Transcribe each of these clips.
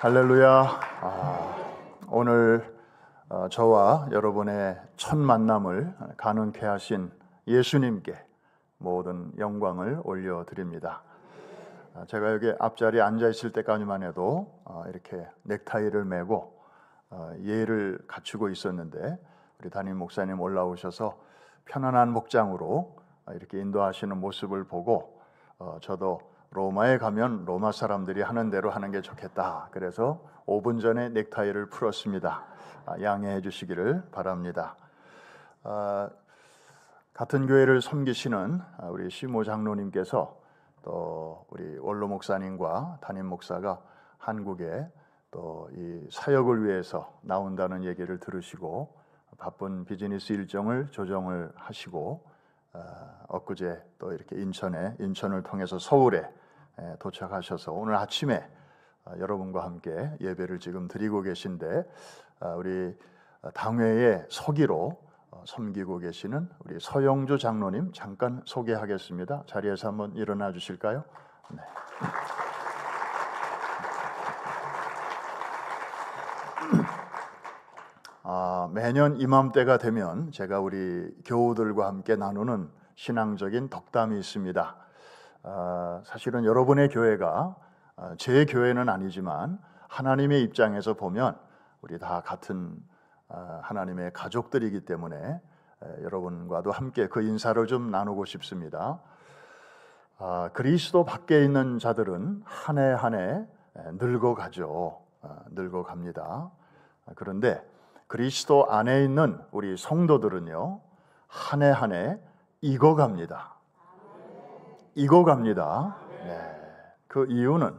할렐루야. 오늘 저와 여러분의 첫 만남을 가능케 하신 예수님께 모든 영광을 올려드립니다. 제가 여기 앞자리에 앉아 있을 때까지만 해도 이렇게 넥타이를 매고 예를 갖추고 있었는데 우리 담임 목사님 올라오셔서 편안한 복장으로 이렇게 인도하시는 모습을 보고 저도 로마에 가면 로마 사람들이 하는 대로 하는 게 좋겠다. 그래서 5분 전에 넥타이를 풀었습니다. 양해해 주시기를 바랍니다. 같은 교회를 섬기시는 우리 시모 장로님께서 또 우리 원로 목사님과 담임 목사가 한국에 또 이 사역을 위해서 나온다는 얘기를 들으시고 바쁜 비즈니스 일정을 조정을 하시고 엊그제 또 이렇게 인천을 통해서 서울에 도착하셔서 오늘 아침에 여러분과 함께 예배를 지금 드리고 계신데 우리 당회의 서기로 섬기고 계시는 우리 서영주 장로님 잠깐 소개하겠습니다. 자리에서 한번 일어나 주실까요? 네. 매년 이맘때가 되면 제가 우리 교우들과 함께 나누는 신앙적인 덕담이 있습니다. 사실은 여러분의 교회가 제 교회는 아니지만 하나님의 입장에서 보면 우리 다 같은 하나님의 가족들이기 때문에 여러분과도 함께 그 인사를 좀 나누고 싶습니다. 그리스도 밖에 있는 자들은 한 해 한 해 늙어가죠. 늙어갑니다. 그런데 그리스도 안에 있는 우리 성도들은요, 한 해 한 해 익어갑니다. 익어갑니다. 네. 그 이유는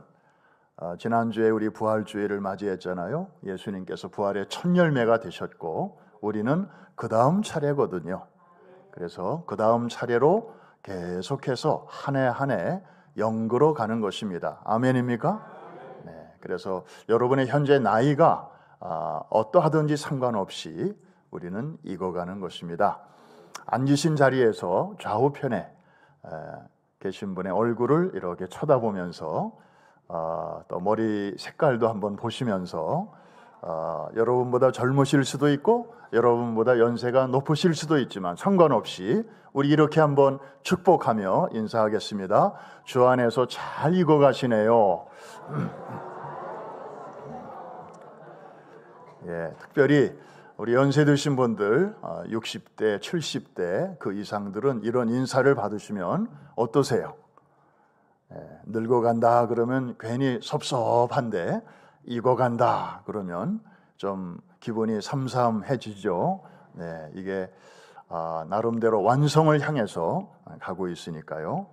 지난주에 우리 부활주의를 맞이했잖아요. 예수님께서 부활의 첫 열매가 되셨고 우리는 그 다음 차례거든요. 그래서 그 다음 차례로 계속해서 한 해 한 해 영그러 가는 것입니다. 아멘입니까? 네. 그래서 여러분의 현재 나이가 어떠하든지 상관없이 우리는 익어가는 것입니다. 앉으신 자리에서 좌우편에 계신 분의 얼굴을 이렇게 쳐다보면서 또 머리 색깔도 한번 보시면서 여러분보다 젊으실 수도 있고 여러분보다 연세가 높으실 수도 있지만 상관없이 우리 이렇게 한번 축복하며 인사하겠습니다. 주 안에서 잘 익어가시네요. 예, 특별히 우리 연세 드신 분들 60대, 70대 그 이상들은 이런 인사를 받으시면 어떠세요? 늙어간다 그러면 괜히 섭섭한데 익어간다 그러면 좀 기분이 삼삼해지죠. 네, 이게 나름대로 완성을 향해서 가고 있으니까요.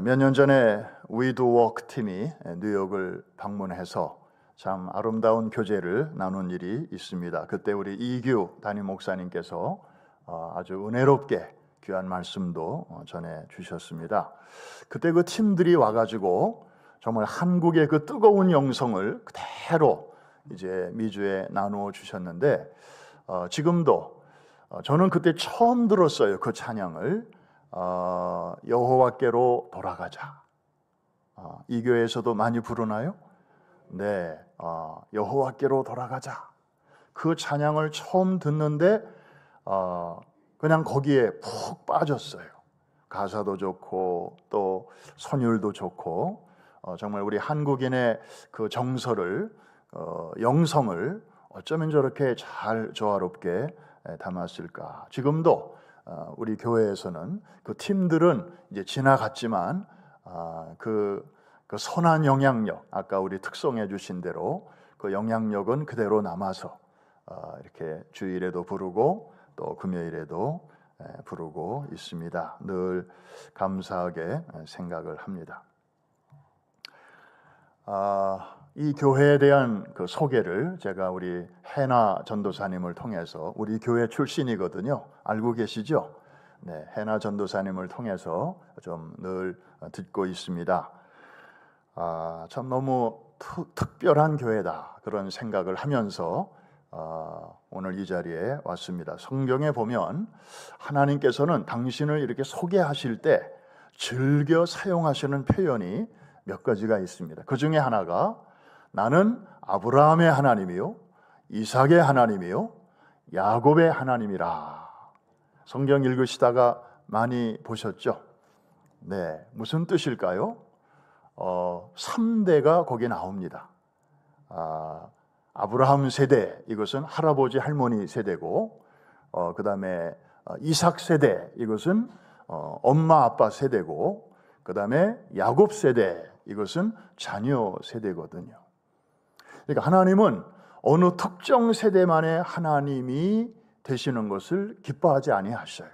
몇 년 전에 위드워크 팀이 뉴욕을 방문해서 참 아름다운 교제를 나눈 일이 있습니다. 그때 우리 이규 담임 목사님께서 아주 은혜롭게 귀한 말씀도 전해 주셨습니다. 그때 그 팀들이 와가지고 정말 한국의 그 뜨거운 영성을 그대로 이제 미주에 나누어 주셨는데 지금도 저는 그때 처음 들었어요. 그 찬양을 여호와께로 돌아가자. 이 교회에서도 많이 부르나요? 네, 여호와께로 돌아가자. 그 찬양을 처음 듣는데 그냥 거기에 푹 빠졌어요. 가사도 좋고 또 선율도 좋고 정말 우리 한국인의 그 정서를 영성을 어쩌면 저렇게 잘 조화롭게 담았을까. 지금도 우리 교회에서는 그 팀들은 이제 지나갔지만 그 선한 영향력, 아까 우리 특송해 주신 대로 그 영향력은 그대로 남아서 이렇게 주일에도 부르고 또 금요일에도 부르고 있습니다. 늘 감사하게 생각을 합니다. 이 교회에 대한 그 소개를 제가 우리 해나 전도사님을 통해서, 우리 교회 출신이거든요. 알고 계시죠? 네, 해나 전도사님을 통해서 좀 늘 듣고 있습니다. 참 너무 특별한 교회다 그런 생각을 하면서 오늘 이 자리에 왔습니다. 성경에 보면 하나님께서는 당신을 이렇게 소개하실 때 즐겨 사용하시는 표현이 몇 가지가 있습니다. 그 중에 하나가 나는 아브라함의 하나님이요, 이삭의 하나님이요, 야곱의 하나님이라. 성경 읽으시다가 많이 보셨죠? 네, 무슨 뜻일까요? 3대가 거기 나옵니다. 아브라함 세대, 이것은 할아버지 할머니 세대고, 그 다음에 이삭 세대, 이것은 엄마 아빠 세대고, 그 다음에 야곱 세대, 이것은 자녀 세대거든요. 그러니까 하나님은 어느 특정 세대만의 하나님이 되시는 것을 기뻐하지 아니하셔요.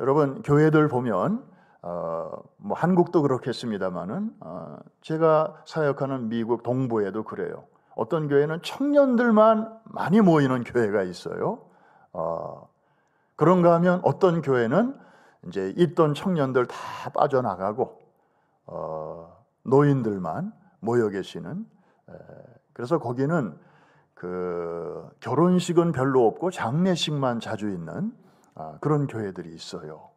여러분, 교회들 보면 뭐 한국도 그렇겠습니다만은 제가 사역하는 미국 동부에도 그래요. 어떤 교회는 청년들만 많이 모이는 교회가 있어요. 그런가 하면 어떤 교회는 이제 있던 청년들 다 빠져나가고 노인들만 모여 계시는, 그래서 거기는 그 결혼식은 별로 없고 장례식만 자주 있는 그런 교회들이 있어요.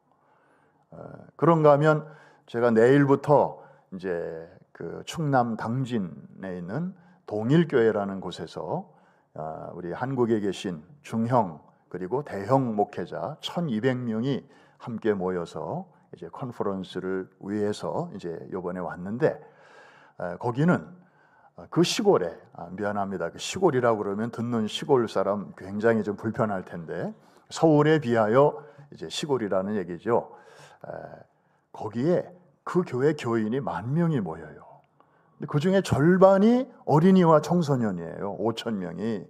그런가 하면 제가 내일부터 이제 그 충남 당진에 있는 동일교회라는 곳에서 우리 한국에 계신 중형 그리고 대형 목회자 1,200명이 함께 모여서 이제 컨퍼런스를 위해서 이제 이번에 왔는데, 거기는 그 시골에, 미안합니다, 그 시골이라고 그러면 듣는 시골 사람 굉장히 좀 불편할 텐데, 서울에 비하여 이제 시골이라는 얘기죠. 거기에 그 교회 교인이 10,000명이 모여요. 그 중에 절반이 어린이와 청소년이에요. 5,000명이.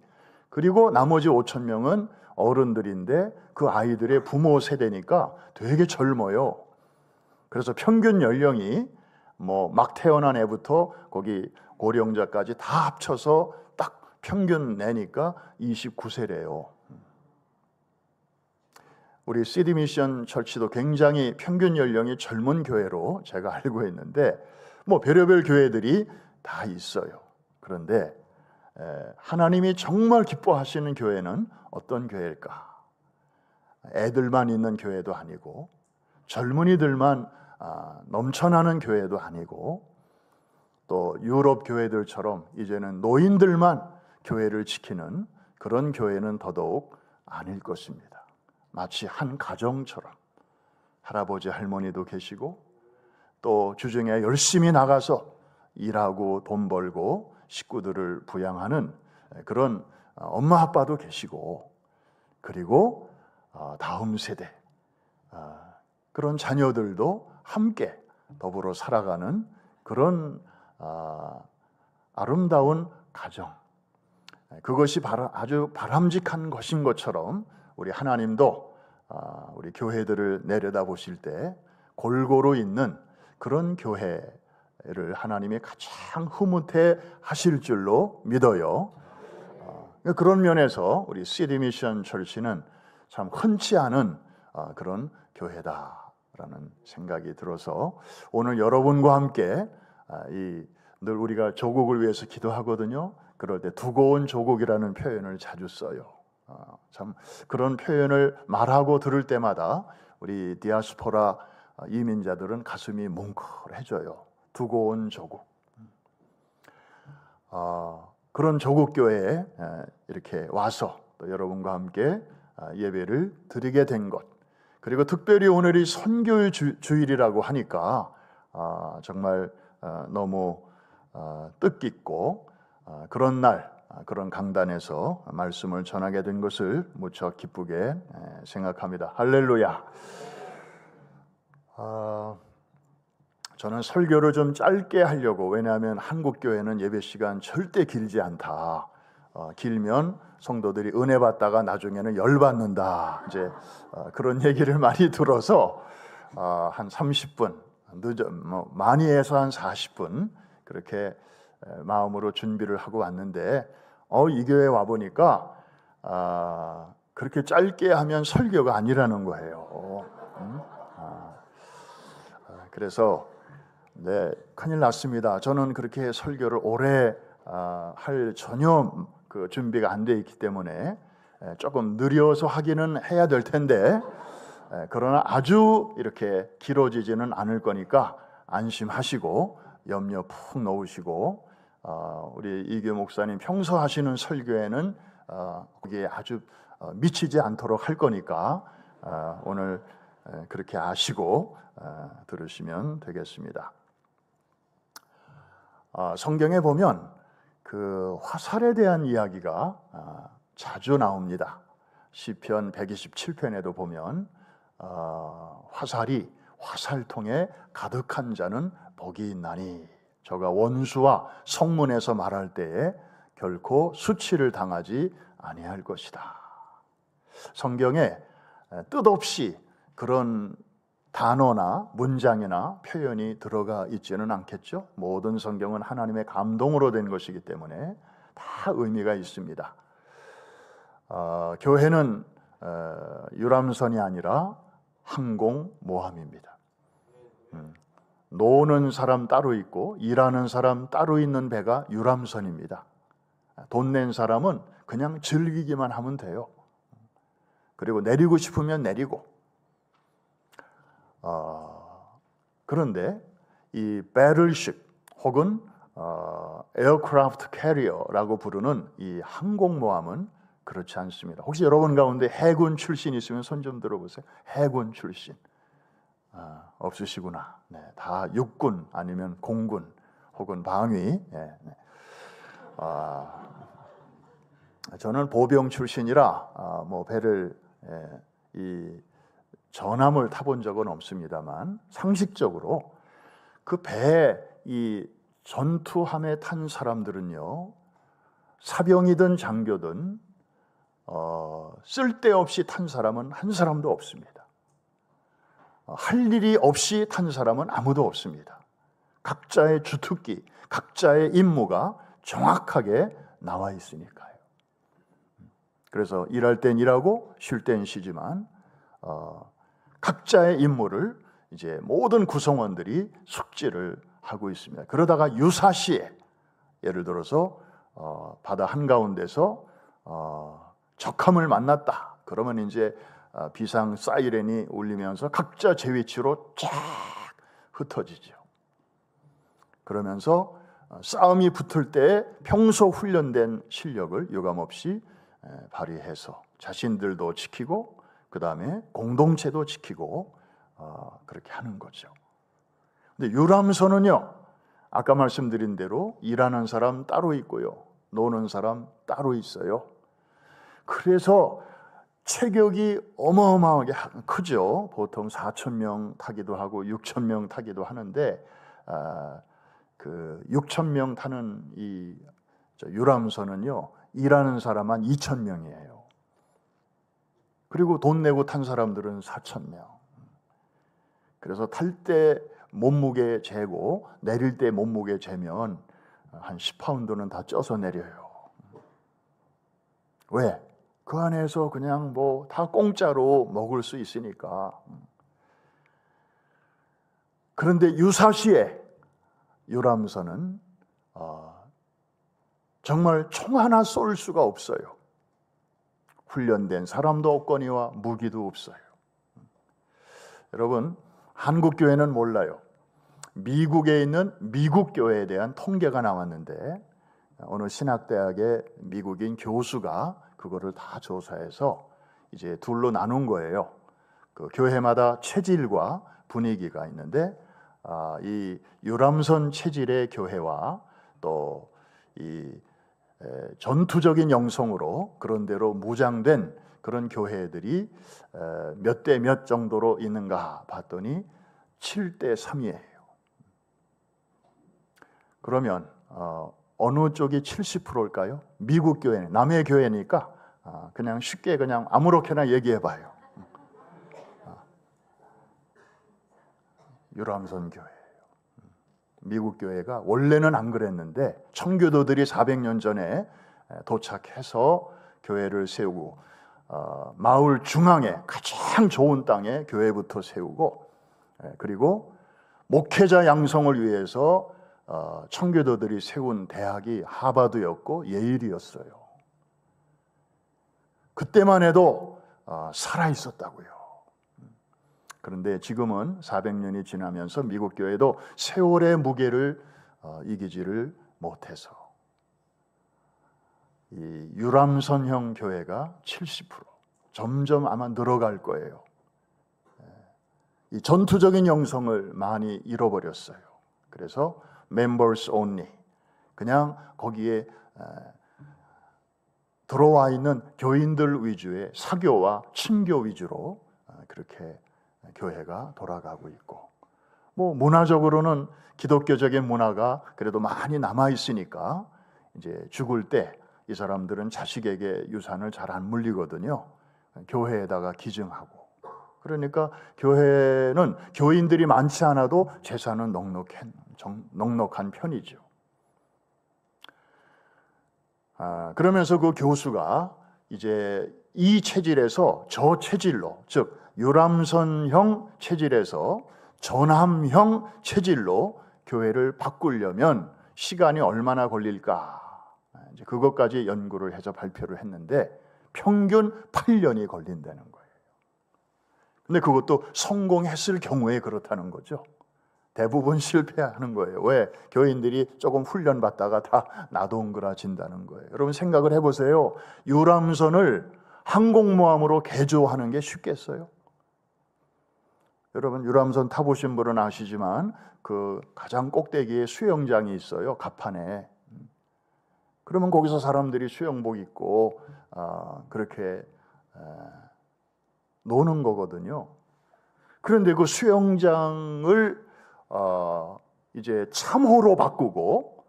그리고 나머지 5,000명은 어른들인데 그 아이들의 부모 세대니까 되게 젊어요. 그래서 평균 연령이 뭐 막 태어난 애부터 거기 고령자까지 다 합쳐서 딱 평균 내니까 29세래요. 우리 시디 미션 철치도 굉장히 평균 연령이 젊은 교회로 제가 알고 있는데, 뭐 별의별 교회들이 다 있어요. 그런데 하나님이 정말 기뻐하시는 교회는 어떤 교회일까? 애들만 있는 교회도 아니고, 젊은이들만 넘쳐나는 교회도 아니고, 또 유럽 교회들처럼 이제는 노인들만 교회를 지키는 그런 교회는 더더욱 아닐 것입니다. 마치 한 가정처럼 할아버지 할머니도 계시고, 또 주중에 열심히 나가서 일하고 돈 벌고 식구들을 부양하는 그런 엄마 아빠도 계시고, 그리고 다음 세대 그런 자녀들도 함께 더불어 살아가는 그런 아름다운 가정, 그것이 아주 바람직한 것인 것처럼 우리 하나님도 우리 교회들을 내려다보실 때 골고루 있는 그런 교회를 하나님이 가장 흐뭇해 하실 줄로 믿어요. 그런 면에서 우리 시디 미션 철치는 참 흔치 않은 그런 교회다라는 생각이 들어서 오늘 여러분과 함께 늘 우리가 조국을 위해서 기도하거든요. 그럴 때 두고 온 조국이라는 표현을 자주 써요. 참 그런 표현을 말하고 들을 때마다 우리 디아스포라 이민자들은 가슴이 뭉클해져요. 두고 온 조국. 그런 조국교회에 이렇게 와서 또 여러분과 함께 예배를 드리게 된 것, 그리고 특별히 오늘이 선교의 주일이라고 하니까 정말 너무 뜻깊고 그런 날, 그런 강단에서 말씀을 전하게 된 것을 무척 기쁘게 생각합니다. 할렐루야. 저는 설교를 좀 짧게 하려고, 왜냐하면 한국 교회는 예배 시간 절대 길지 않다. 길면 성도들이 은혜 받다가 나중에는 열 받는다. 이제 그런 얘기를 많이 들어서 한 30분, 많이 해서 한 40분 그렇게 마음으로 준비를 하고 왔는데, 이 교회에 와 보니까 그렇게 짧게 하면 설교가 아니라는 거예요. 그래서 큰일 났습니다. 저는 그렇게 설교를 오래 할 전혀 그 준비가 안 돼 있기 때문에 조금 느려서 하기는 해야 될 텐데, 그러나 아주 이렇게 길어지지는 않을 거니까 안심하시고 염려 푹 놓으시고 우리 이규 목사님 평소 하시는 설교에는 거기에 아주 미치지 않도록 할 거니까 오늘 그렇게 아시고 들으시면 되겠습니다. 성경에 보면 그 화살에 대한 이야기가 자주 나옵니다. 시편 127편에도 보면 화살이 화살통에 가득한 자는 복이 있나니 저가 원수와 성문에서 말할 때에 결코 수치를 당하지 아니할 것이다. 성경에 뜻없이 그런 단어나 문장이나 표현이 들어가 있지는 않겠죠. 모든 성경은 하나님의 감동으로 된 것이기 때문에 다 의미가 있습니다. 교회는 유람선이 아니라 항공모함입니다. 노는 사람 따로 있고 일하는 사람 따로 있는 배가 유람선입니다. 돈 낸 사람은 그냥 즐기기만 하면 돼요. 그리고 내리고 싶으면 내리고. 그런데 이 배틀쉽 혹은 에어크래프트 캐리어라고 부르는 이 항공모함은 그렇지 않습니다. 혹시 여러분 가운데 해군 출신 있으면 손 좀 들어보세요. 해군 출신 없으시구나. 네, 다 육군 아니면 공군 혹은 방위. 저는 보병 출신이라 뭐 배를 이 전함을 타본 적은 없습니다만 상식적으로 그 배에 이 전투함에 탄 사람들은요, 사병이든 장교든 쓸데없이 탄 사람은 한 사람도 없습니다. 할 일이 없이 탄 사람은 아무도 없습니다. 각자의 주특기, 각자의 임무가 정확하게 나와 있으니까요. 그래서 일할 땐 일하고 쉴 땐 쉬지만 각자의 임무를 이제 모든 구성원들이 숙지를 하고 있습니다. 그러다가 유사시에 예를 들어서 바다 한가운데서 적함을 만났다. 그러면 이제 비상 사이렌이 울리면서 각자 제 위치로 쫙 흩어지죠. 그러면서 싸움이 붙을 때 평소 훈련된 실력을 유감없이 발휘해서 자신들도 지키고 그 다음에 공동체도 지키고 그렇게 하는 거죠. 근데 유람선은요, 아까 말씀드린 대로 일하는 사람 따로 있고요, 노는 사람 따로 있어요. 그래서 체격이 어마어마하게 크죠. 보통 4,000명 타기도 하고 6,000명 타기도 하는데 그 6,000명 타는 이 유람선은요, 일하는 사람 한 2,000명이에요. 그리고 돈 내고 탄 사람들은 4,000명. 그래서 탈 때 몸무게 재고 내릴 때 몸무게 재면 한 10파운드는 다 쪄서 내려요. 왜? 그 안에서 그냥 뭐 다 공짜로 먹을 수 있으니까. 그런데 유사시에 유람선은 정말 총 하나 쏠 수가 없어요. 훈련된 사람도 없거니와 무기도 없어요. 여러분, 한국 교회는 몰라요. 미국에 있는 미국 교회에 대한 통계가 나왔는데 어느 신학대학의 미국인 교수가 그거를 다 조사해서 이제 둘로 나눈 거예요. 그 교회마다 체질과 분위기가 있는데 이 유람선 체질의 교회와 또 이 전투적인 영성으로 그런대로 무장된 그런 교회들이 몇 대 몇 정도로 있는가 봤더니 7대 3이에요. 그러면 어느 쪽이 70%일까요? 미국 교회, 남의 교회니까 그냥 쉽게 그냥 아무렇게나 얘기해 봐요. 유람선 교회예요. 미국 교회가 원래는 안 그랬는데 청교도들이 400년 전에 도착해서 교회를 세우고 마을 중앙에 가장 좋은 땅에 교회부터 세우고 그리고 목회자 양성을 위해서 청교도들이 세운 대학이 하버드였고 예일이었어요. 그때만 해도 살아 있었다고요. 그런데 지금은 400년이 지나면서 미국 교회도 세월의 무게를 이기지를 못해서 이 유람선형 교회가 70%, 점점 아마 늘어갈 거예요. 이 전투적인 영성을 많이 잃어버렸어요. 그래서 members only, 그냥 거기에 들어와 있는 교인들 위주의 사교와 친교 위주로 그렇게 교회가 돌아가고 있고, 뭐 문화적으로는 기독교적인 문화가 그래도 많이 남아 있으니까 이제 죽을 때 이 사람들은 자식에게 유산을 잘 안 물리거든요. 교회에다가 기증하고. 그러니까 교회는 교인들이 많지 않아도 재산은 넉넉한 편이죠. 그러면서 그 교수가 이제 이 체질에서 저 체질로, 즉 유람선형 체질에서 전함형 체질로 교회를 바꾸려면 시간이 얼마나 걸릴까? 이제 그것까지 연구를 해서 발표를 했는데 평균 8년이 걸린다는 거예요. 근데 그것도 성공했을 경우에 그렇다는 거죠. 대부분 실패하는 거예요. 왜? 교인들이 조금 훈련받다가 다 나동그라진다는 거예요. 여러분 생각을 해보세요. 유람선을 항공모함으로 개조하는 게 쉽겠어요? 여러분 유람선 타보신 분은 아시지만 그 가장 꼭대기에 수영장이 있어요. 갑판에. 그러면 거기서 사람들이 수영복 입고 그렇게 노는 거거든요. 그런데 그 수영장을 이제 참호로 바꾸고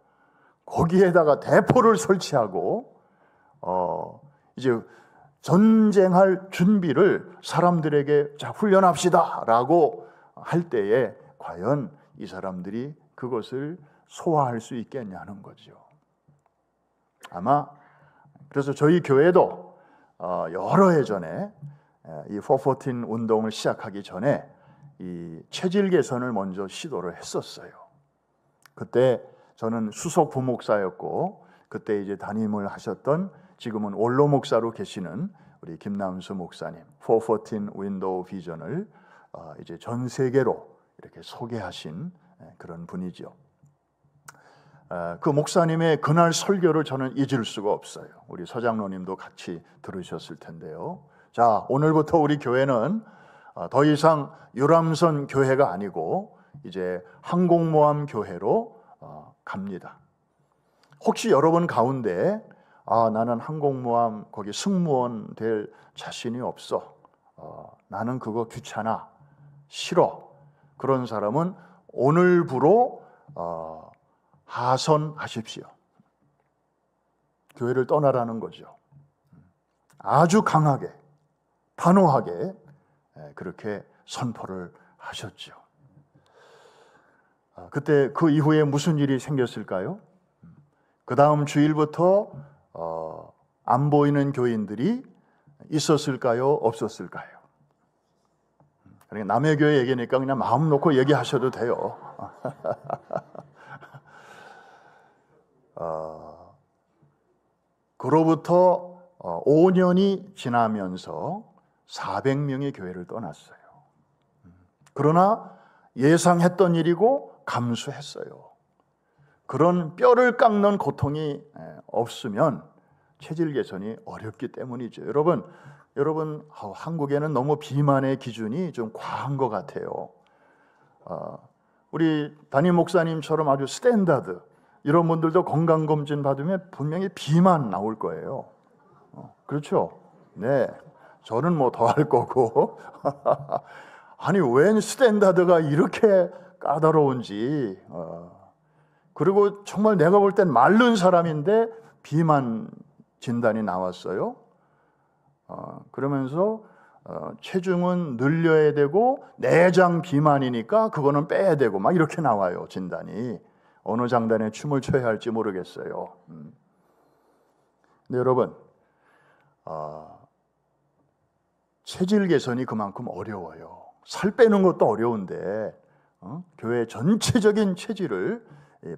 거기에다가 대포를 설치하고 이제 전쟁할 준비를 사람들에게 자 훈련합시다라고 할 때에 과연 이 사람들이 그것을 소화할 수 있겠냐는 거죠. 아마 그래서 저희 교회도 여러 해 전에 이 414 운동을 시작하기 전에 이 체질 개선을 먼저 시도를 했었어요. 그때 저는 수석 부목사였고 그때 이제 담임을 하셨던 지금은 원로 목사로 계시는 우리 김남수 목사님 414 윈도우 비전을 이제 전 세계로 이렇게 소개하신 그런 분이죠. 그 목사님의 그날 설교를 저는 잊을 수가 없어요. 우리 서장로님도 같이 들으셨을 텐데요. 자, 오늘부터 우리 교회는 더 이상 유람선 교회가 아니고 이제 항공모함 교회로 갑니다. 혹시 여러분 가운데 나는 항공모함 거기 승무원 될 자신이 없어. 나는 그거 귀찮아. 싫어. 그런 사람은 오늘부로 하선하십시오. 교회를 떠나라는 거죠. 아주 강하게 단호하게 그렇게 선포를 하셨죠. 그때 그 이후에 무슨 일이 생겼을까요? 그 다음 주일부터 안 보이는 교인들이 있었을까요? 없었을까요? 그러니까 남의 교회 얘기니까 그냥 마음 놓고 얘기하셔도 돼요. 그로부터 5년이 지나면서 400명이 교회를 떠났어요. 그러나 예상했던 일이고 감수했어요. 그런 뼈를 깎는 고통이 없으면 체질 개선이 어렵기 때문이죠. 여러분 한국에는 너무 비만의 기준이 좀 과한 것 같아요. 우리 담임 목사님처럼 아주 스탠다드 이런 분들도 건강검진 받으면 분명히 비만 나올 거예요. 그렇죠? 네, 저는 뭐 더 할 거고. 아니 웬 스탠다드가 이렇게 까다로운지. 그리고 정말 내가 볼 땐 마른 사람인데 비만 진단이 나왔어요. 그러면서 체중은 늘려야 되고 내장 비만이니까 그거는 빼야 되고 막 이렇게 나와요, 진단이. 어느 장단에 춤을 춰야 할지 모르겠어요. 근데 여러분, 체질 개선이 그만큼 어려워요. 살 빼는 것도 어려운데 교회 전체적인 체질을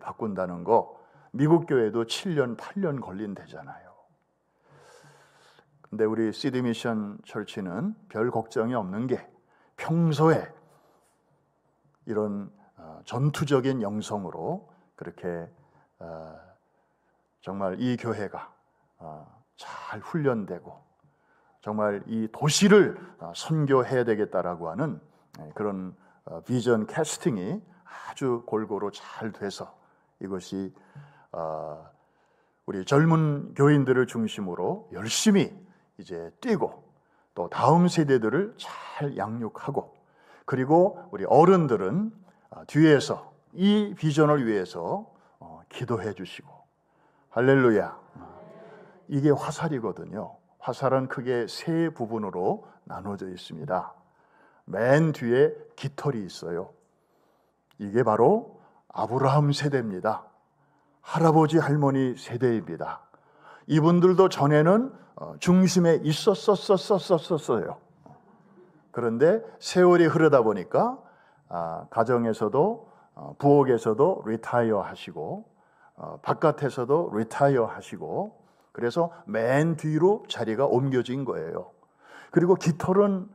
바꾼다는 거, 미국 교회도 7년, 8년 걸린대잖아요. 근데 우리 시드 미션 철치는 별 걱정이 없는 게 평소에 이런 전투적인 영성으로 그렇게 정말 이 교회가 잘 훈련되고 정말 이 도시를 선교해야 되겠다라고 하는 그런 비전 캐스팅이 아주 골고루 잘 돼서 이것이 우리 젊은 교인들을 중심으로 열심히 이제 뛰고 또 다음 세대들을 잘 양육하고 그리고 우리 어른들은 뒤에서 이 비전을 위해서 기도해 주시고 할렐루야. 이게 화살이거든요. 화살은 크게 세 부분으로 나눠져 있습니다. 맨 뒤에 깃털이 있어요. 이게 바로 아브라함 세대입니다. 할아버지 할머니 세대입니다. 이분들도 전에는 중심에 있었어요. 그런데 세월이 흐르다 보니까 가정에서도 부엌에서도 리타이어 하시고 바깥에서도 리타이어 하시고 그래서 맨 뒤로 자리가 옮겨진 거예요. 그리고 깃털은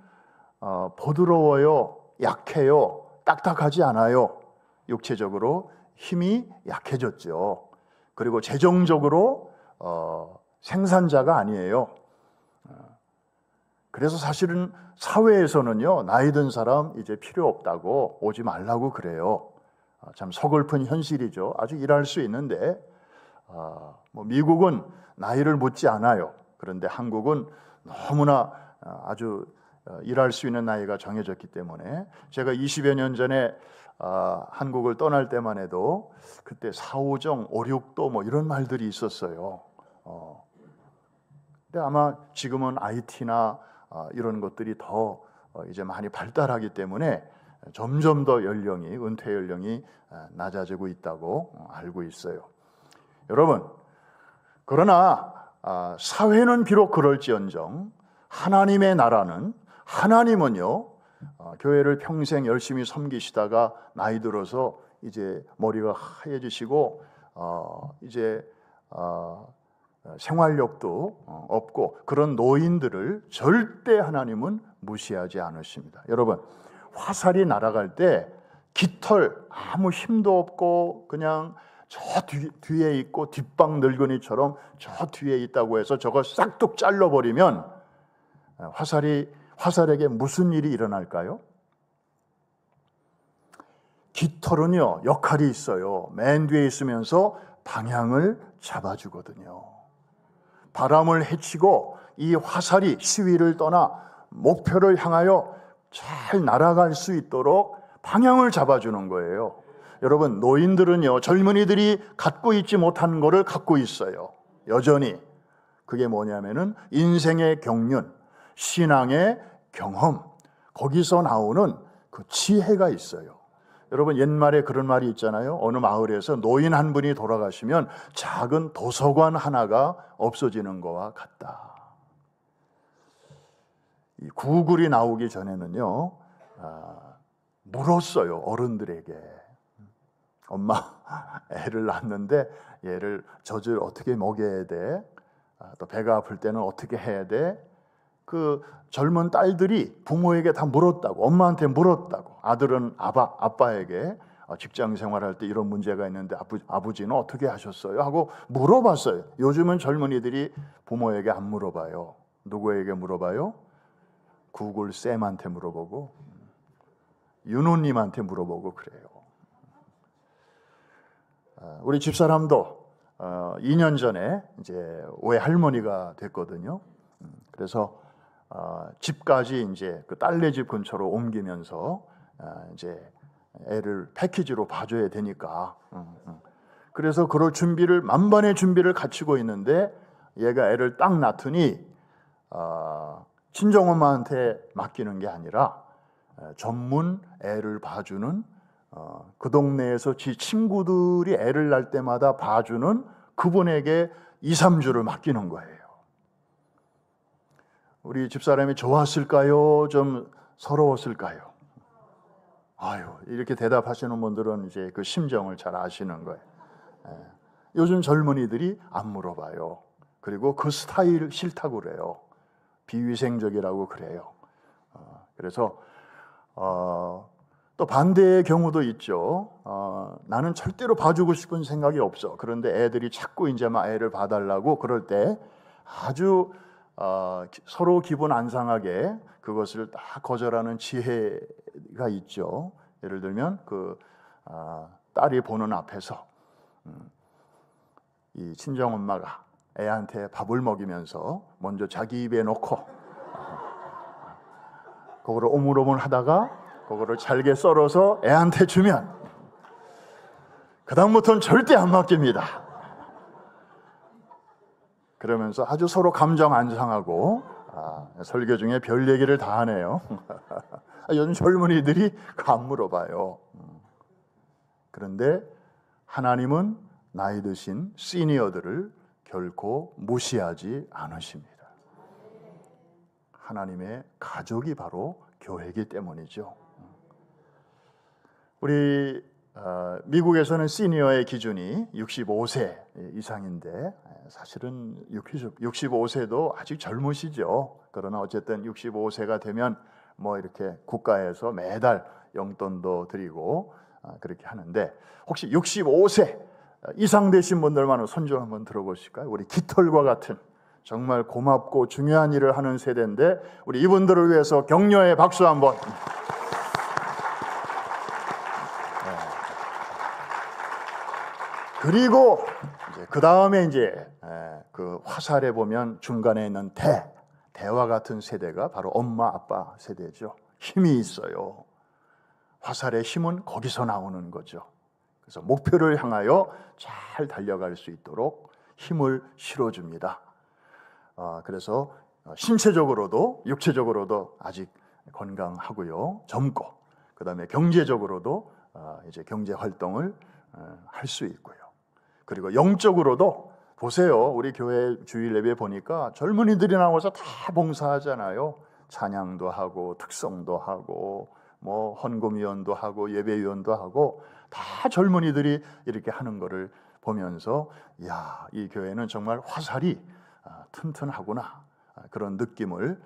보드러워요, 약해요, 딱딱하지 않아요. 육체적으로 힘이 약해졌죠. 그리고 재정적으로 생산자가 아니에요. 그래서 사실은 사회에서는요, 나이 든 사람 이제 필요 없다고 오지 말라고 그래요. 참 서글픈 현실이죠. 아직 일할 수 있는데 미국은 나이를 묻지 않아요. 그런데 한국은 너무나 아주 일할 수 있는 나이가 정해졌기 때문에 제가 20여 년 전에 한국을 떠날 때만 해도 그때 4.5정, 5.6도 뭐 이런 말들이 있었어요. 근데 아마 지금은 IT나 이런 것들이 더 이제 많이 발달하기 때문에 점점 더 은퇴 연령이 낮아지고 있다고 알고 있어요. 여러분, 그러나 사회는 비록 그럴지언정 하나님의 나라는 하나님은요 교회를 평생 열심히 섬기시다가 나이 들어서 이제 머리가 하얘지시고 이제 생활력도 없고 그런 노인들을 절대 하나님은 무시하지 않으십니다. 여러분, 화살이 날아갈 때 깃털 아무 힘도 없고 그냥 저 뒤에 있고 뒷방 늙은이처럼 저 뒤에 있다고 해서 저걸 싹둑 잘라버리면 화살에게 무슨 일이 일어날까요? 깃털은요 역할이 있어요. 맨 뒤에 있으면서 방향을 잡아주거든요. 바람을 헤치고 이 화살이 시위를 떠나 목표를 향하여 잘 날아갈 수 있도록 방향을 잡아주는 거예요. 여러분, 노인들은요 젊은이들이 갖고 있지 못한 거를 갖고 있어요. 여전히. 그게 뭐냐면은 인생의 경륜, 신앙의 경험, 거기서 나오는 그 지혜가 있어요. 여러분, 옛말에 그런 말이 있잖아요. 어느 마을에서 노인 한 분이 돌아가시면 작은 도서관 하나가 없어지는 거와 같다. 이 구글이 나오기 전에는요 물었어요. 어른들에게. 엄마, 애를 낳았는데 얘를 젖을 어떻게 먹여야 돼? 또 배가 아플 때는 어떻게 해야 돼? 그 젊은 딸들이 부모에게 다 물었다고, 엄마한테 물었다고. 아들은 아빠에게 직장 생활할 때 이런 문제가 있는데 아버지는 어떻게 하셨어요? 하고 물어봤어요. 요즘은 젊은이들이 부모에게 안 물어봐요. 누구에게 물어봐요? 구글 쌤한테 물어보고 윤호님한테 물어보고 그래요. 우리 집사람도 2년 전에 이제 외할머니가 됐거든요. 그래서 집까지 이제 그 딸네 집 근처로 옮기면서 이제 애를 패키지로 봐줘야 되니까 그래서 그럴 준비를 만반의 준비를 갖추고 있는데 얘가 애를 딱 낳더니 친정엄마한테 맡기는 게 아니라 전문 애를 봐주는 그 동네에서 지 친구들이 애를 낳을 때마다 봐주는 그분에게 2, 3주를 맡기는 거예요. 우리 집사람이 좋았을까요? 좀 서러웠을까요? 아유, 이렇게 대답하시는 분들은 이제 그 심정을 잘 아시는 거예요. 요즘 젊은이들이 안 물어봐요. 그리고 그 스타일 싫다고 그래요. 비위생적이라고 그래요. 그래서 또 반대의 경우도 있죠. 나는 절대로 봐주고 싶은 생각이 없어. 그런데 애들이 자꾸 이제 막 애를 봐달라고 그럴 때 아주 서로 기분 안 상하게 그것을 다 거절하는 지혜가 있죠. 예를 들면 딸이 보는 앞에서 이 친정 엄마가 애한테 밥을 먹이면서 먼저 자기 입에 넣고 그거를 오물오물 하다가 그거를 잘게 썰어서 애한테 주면 그 다음부터는 절대 안 맡깁니다. 그러면서 아주 서로 감정 안 상하고 설교 중에 별 얘기를 다 하네요. 요즘 젊은이들이 안 물어봐요. 그런데 하나님은 나이 드신 시니어들을 결코 무시하지 않으십니다. 하나님의 가족이 바로 교회이기 때문이죠. 우리 미국에서는 시니어의 기준이 65세 이상인데 사실은 65세도 아직 젊으시죠. 그러나 어쨌든 65세가 되면 뭐 이렇게 국가에서 매달 용돈도 드리고 그렇게 하는데 혹시 65세 이상 되신 분들만 손 좀 한번 들어보실까요? 우리 깃털과 같은 정말 고맙고 중요한 일을 하는 세대인데 우리 이분들을 위해서 격려의 박수 한번. 그리고 그 다음에 이제 그 화살에 보면 중간에 있는 대와 같은 세대가 바로 엄마 아빠 세대죠. 힘이 있어요. 화살의 힘은 거기서 나오는 거죠. 그래서 목표를 향하여 잘 달려갈 수 있도록 힘을 실어줍니다. 그래서 신체적으로도 육체적으로도 아직 건강하고요, 젊고, 그 다음에 경제적으로도 이제 경제 활동을 할 수 있고요. 그리고 영적으로도 보세요. 우리 교회 주일 예배 보니까 젊은이들이 나와서 다 봉사하잖아요. 찬양도 하고 특성도 하고 뭐 헌금위원도 하고 예배위원도 하고 다 젊은이들이 이렇게 하는 거를 보면서 야, 이 교회는 정말 화살이 튼튼하구나 그런 느낌을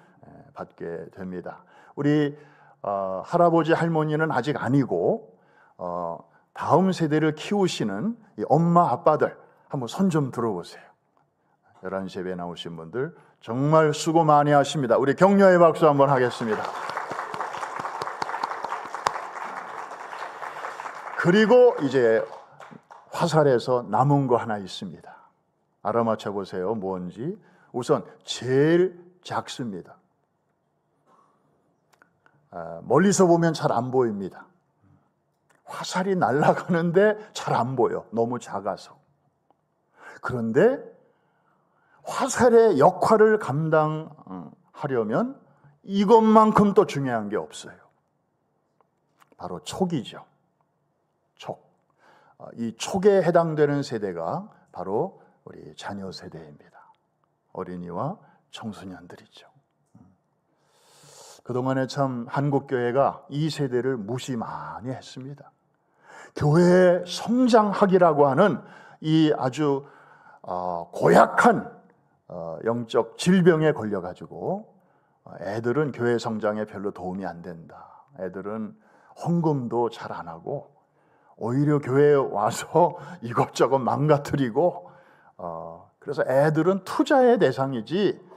받게 됩니다. 우리 할아버지 할머니는 아직 아니고 다음 세대를 키우시는 이 엄마 아빠들 한번 손 좀 들어보세요. 11시 예배 나오신 분들 정말 수고 많이 하십니다. 우리 격려의 박수 한번 하겠습니다. 그리고 이제 화살에서 남은 거 하나 있습니다. 알아맞혀 보세요. 뭔지. 우선 제일 작습니다. 멀리서 보면 잘 안 보입니다. 화살이 날아가는데 잘 안 보여. 너무 작아서. 그런데 화살의 역할을 감당하려면 이것만큼 또 중요한 게 없어요. 바로 촉이죠. 촉. 이 촉에 해당되는 세대가 바로 우리 자녀 세대입니다. 어린이와 청소년들이죠. 그동안에 참 한국교회가 이 세대를 무시 많이 했습니다. 교회 성장학이라고 하는 이 아주 고약한 영적 질병에 걸려가지고 애들은 교회 성장에 별로 도움이 안 된다. 애들은 헌금도 잘 안 하고 오히려 교회에 와서 이것저것 망가뜨리고 그래서 애들은 투자의 대상이지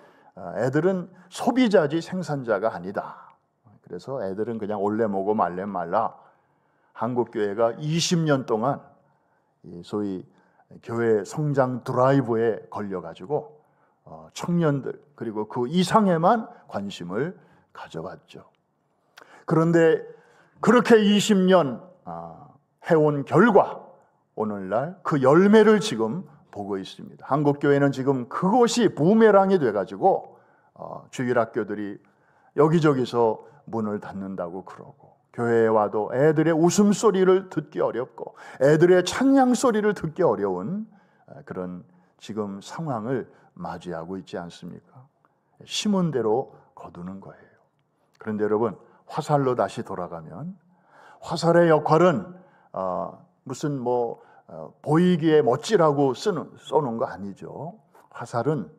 애들은 소비자지 생산자가 아니다. 그래서 애들은 그냥 올래 먹고 말래 말라. 한국교회가 20년 동안 소위 교회 성장 드라이브에 걸려가지고 청년들 그리고 그 이상에만 관심을 가져왔죠. 그런데 그렇게 20년 해온 결과 오늘날 그 열매를 지금 보고 있습니다. 한국교회는 지금 그것이 부메랑이 돼가지고 주일학교들이 여기저기서 문을 닫는다고 그러고 교회에 와도 애들의 웃음소리를 듣기 어렵고 애들의 찬양소리를 듣기 어려운 그런 지금 상황을 맞이하고 있지 않습니까? 심은 대로 거두는 거예요. 그런데 여러분 화살로 다시 돌아가면 화살의 역할은 무슨 보이기에 멋지라고 쏘는 거 아니죠. 화살은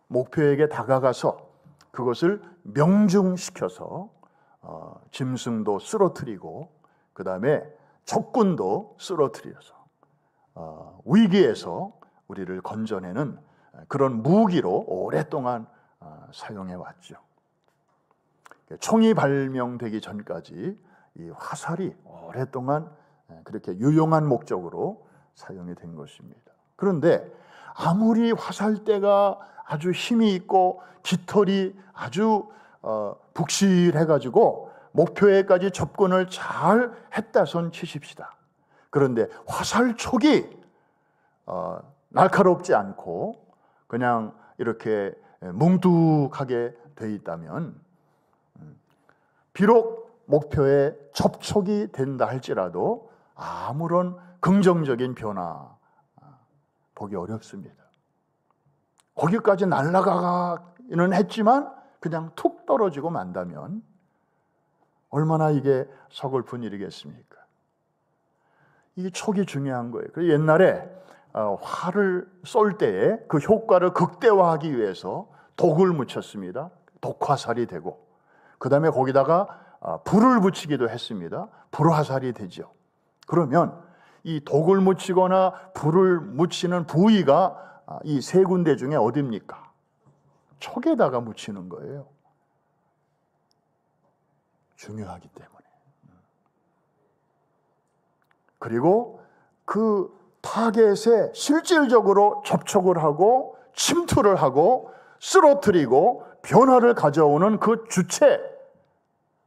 목표에게 다가가서 그것을 명중시켜서 짐승도 쓰러뜨리고 그 다음에 적군도 쓰러뜨려서 위기에서 우리를 건져내는 그런 무기로 오랫동안 사용해 왔죠. 총이 발명되기 전까지 이 화살이 오랫동안 그렇게 유용한 목적으로 사용이 된 것입니다. 그런데 아무리 화살대가 아주 힘이 있고 깃털이 아주 북실해가지고 목표에까지 접근을 잘 했다 손 치십시다. 그런데 화살촉이 날카롭지 않고 그냥 이렇게 뭉툭하게 돼 있다면 비록 목표에 접촉이 된다 할지라도 아무런 긍정적인 변화 보기 어렵습니다. 거기까지 날아가기는 했지만 그냥 툭 떨어지고 만다면 얼마나 이게 서글픈 일이겠습니까? 이게 촉이 중요한 거예요. 그래서 옛날에 활을 쏠 때에 그 효과를 극대화하기 위해서 독을 묻혔습니다. 독화살이 되고 그 다음에 거기다가 불을 붙이기도 했습니다. 불화살이 되죠. 그러면 이 독을 묻히거나 불을 묻히는 부위가 이 세 군데 중에 어디입니까? 촉에다가 묻히는 거예요. 중요하기 때문에. 그리고 그 타겟에 실질적으로 접촉을 하고 침투를 하고 쓰러뜨리고 변화를 가져오는 그 주체,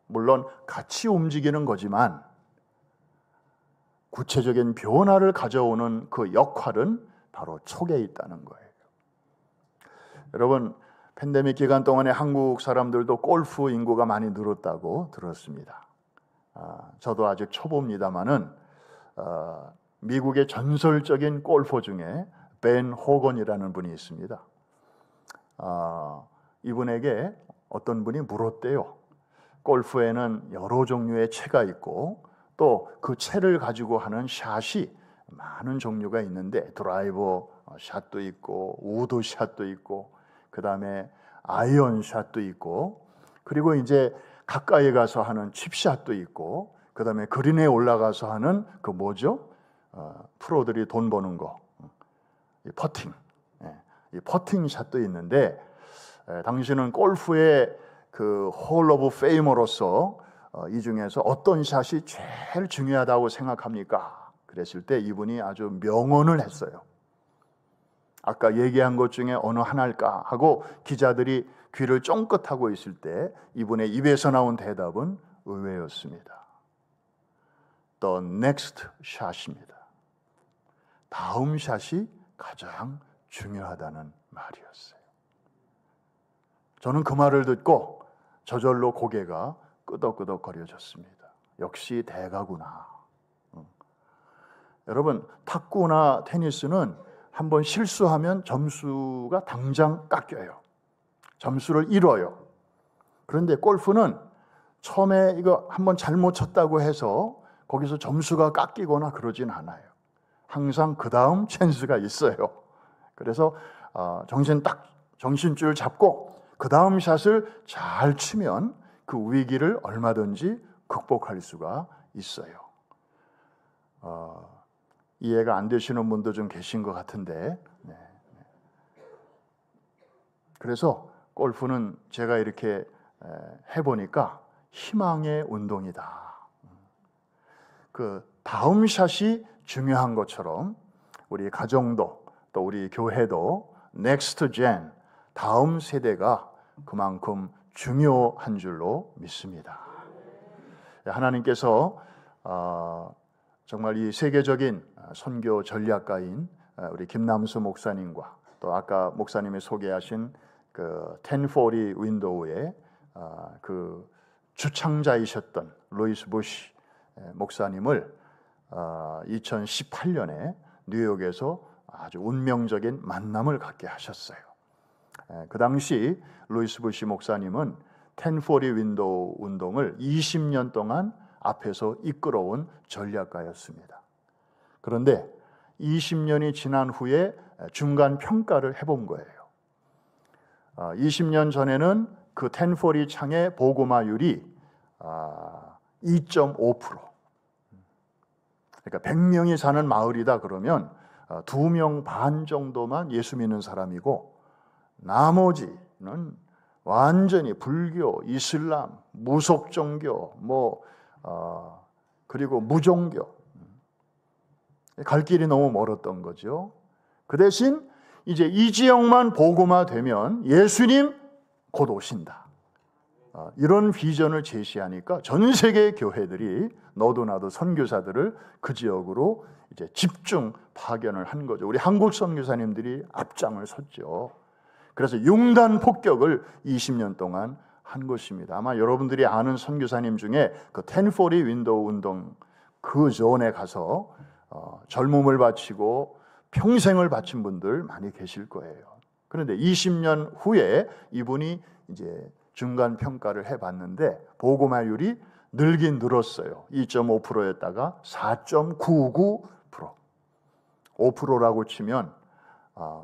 물론 같이 움직이는 거지만 구체적인 변화를 가져오는 그 역할은 바로 촉에 있다는 거예요. 여러분, 팬데믹 기간 동안에 한국 사람들도 골프 인구가 많이 늘었다고 들었습니다. 저도 아직 초보입니다만은 미국의 전설적인 골퍼 중에 벤 호건이라는 분이 있습니다. 이분에게 어떤 분이 물었대요. 골프에는 여러 종류의 채가 있고 또 그 채를 가지고 하는 샷이 많은 종류가 있는데 드라이버 샷도 있고 우드 샷도 있고 그 다음에 아이언 샷도 있고 그리고 이제 가까이 가서 하는 칩샷도 있고 그 다음에 그린에 올라가서 하는 그 뭐죠? 프로들이 돈 버는 거, 이 퍼팅, 이 퍼팅 샷도 있는데 당신은 골프의 그 홀 오브 페이머로서 이 중에서 어떤 샷이 제일 중요하다고 생각합니까? 그랬을 때 이분이 아주 명언을 했어요. 아까 얘기한 것 중에 어느 하나일까 하고 기자들이 귀를 쫑긋하고 있을 때 이분의 입에서 나온 대답은 의외였습니다. The next shot입니다. 다음 샷이 가장 중요하다는 말이었어요. 저는 그 말을 듣고 저절로 고개가 끄덕끄덕거려졌습니다. 역시 대가구나. 여러분, 탁구나 테니스는 한번 실수하면 점수가 당장 깎여요. 점수를 잃어요. 그런데 골프는 처음에 이거 한번 잘못 쳤다고 해서 거기서 점수가 깎이거나 그러진 않아요. 항상 그 다음 찬스가 있어요. 그래서 정신줄 잡고 그 다음 샷을 잘 치면 그 위기를 얼마든지 극복할 수가 있어요. 이해가 안 되시는 분도 좀 계신 것 같은데, 그래서 골프는 제가 이렇게 해보니까 희망의 운동이다. 그 다음 샷이 중요한 것처럼 우리 가정도 또 우리 교회도 넥스트 젠, 다음 세대가 그만큼 중요한 줄로 믿습니다. 하나님께서 정말 이 세계적인 선교 전략가인 우리 김남수 목사님과 또 아까 목사님이 소개하신 그 1040 윈도우의 그 주창자이셨던 루이스 부시 목사님을 2018년에 뉴욕에서 아주 운명적인 만남을 갖게 하셨어요. 그 당시 루이스 부시 목사님은 1040 윈도우 운동을 20년 동안 앞에서 이끌어온 전략가였습니다. 그런데 20년이 지난 후에 중간 평가를 해본 거예요. 20년 전에는 그 1040 창의 보고마율이 2.5%. 그러니까 100명이 사는 마을이다 그러면 2명 반 정도만 예수 믿는 사람이고 나머지는 완전히 불교, 이슬람, 무속종교, 그리고 무종교. 갈 길이 너무 멀었던 거죠. 그 대신 이제 이 지역만 복음화되면 예수님 곧 오신다. 이런 비전을 제시하니까 전 세계 교회들이 너도 나도 선교사들을 그 지역으로 이제 집중 파견을 한 거죠. 우리 한국 선교사님들이 앞장을 섰죠. 그래서 융단 폭격을 20년 동안 한 것입니다. 아마 여러분들이 아는 선교사님 중에 그 1040 윈도우 운동 그 존에 가서 젊음을 바치고 평생을 바친 분들 많이 계실 거예요. 그런데 20년 후에 이분이 이제 중간 평가를 해봤는데 복음화율이 늘긴 늘었어요. 2.5%였다가 4.99%. 5%라고 치면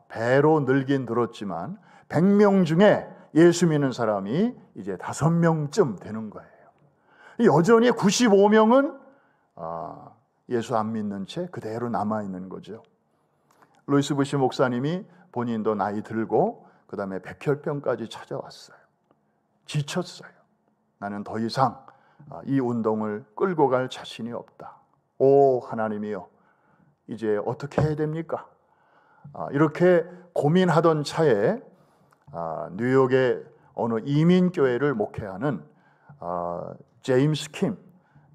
배로 늘긴 늘었지만 100명 중에 예수 믿는 사람이 이제 5명쯤 되는 거예요. 여전히 95명은 예수 안 믿는 채 그대로 남아있는 거죠. 루이스 부시 목사님이 본인도 나이 들고 그 다음에 백혈병까지 찾아왔어요. 지쳤어요. 나는 더 이상 이 운동을 끌고 갈 자신이 없다. 오 하나님이여, 이제 어떻게 해야 됩니까? 이렇게 고민하던 차에 뉴욕의 어느 이민교회를 목회하는 제임스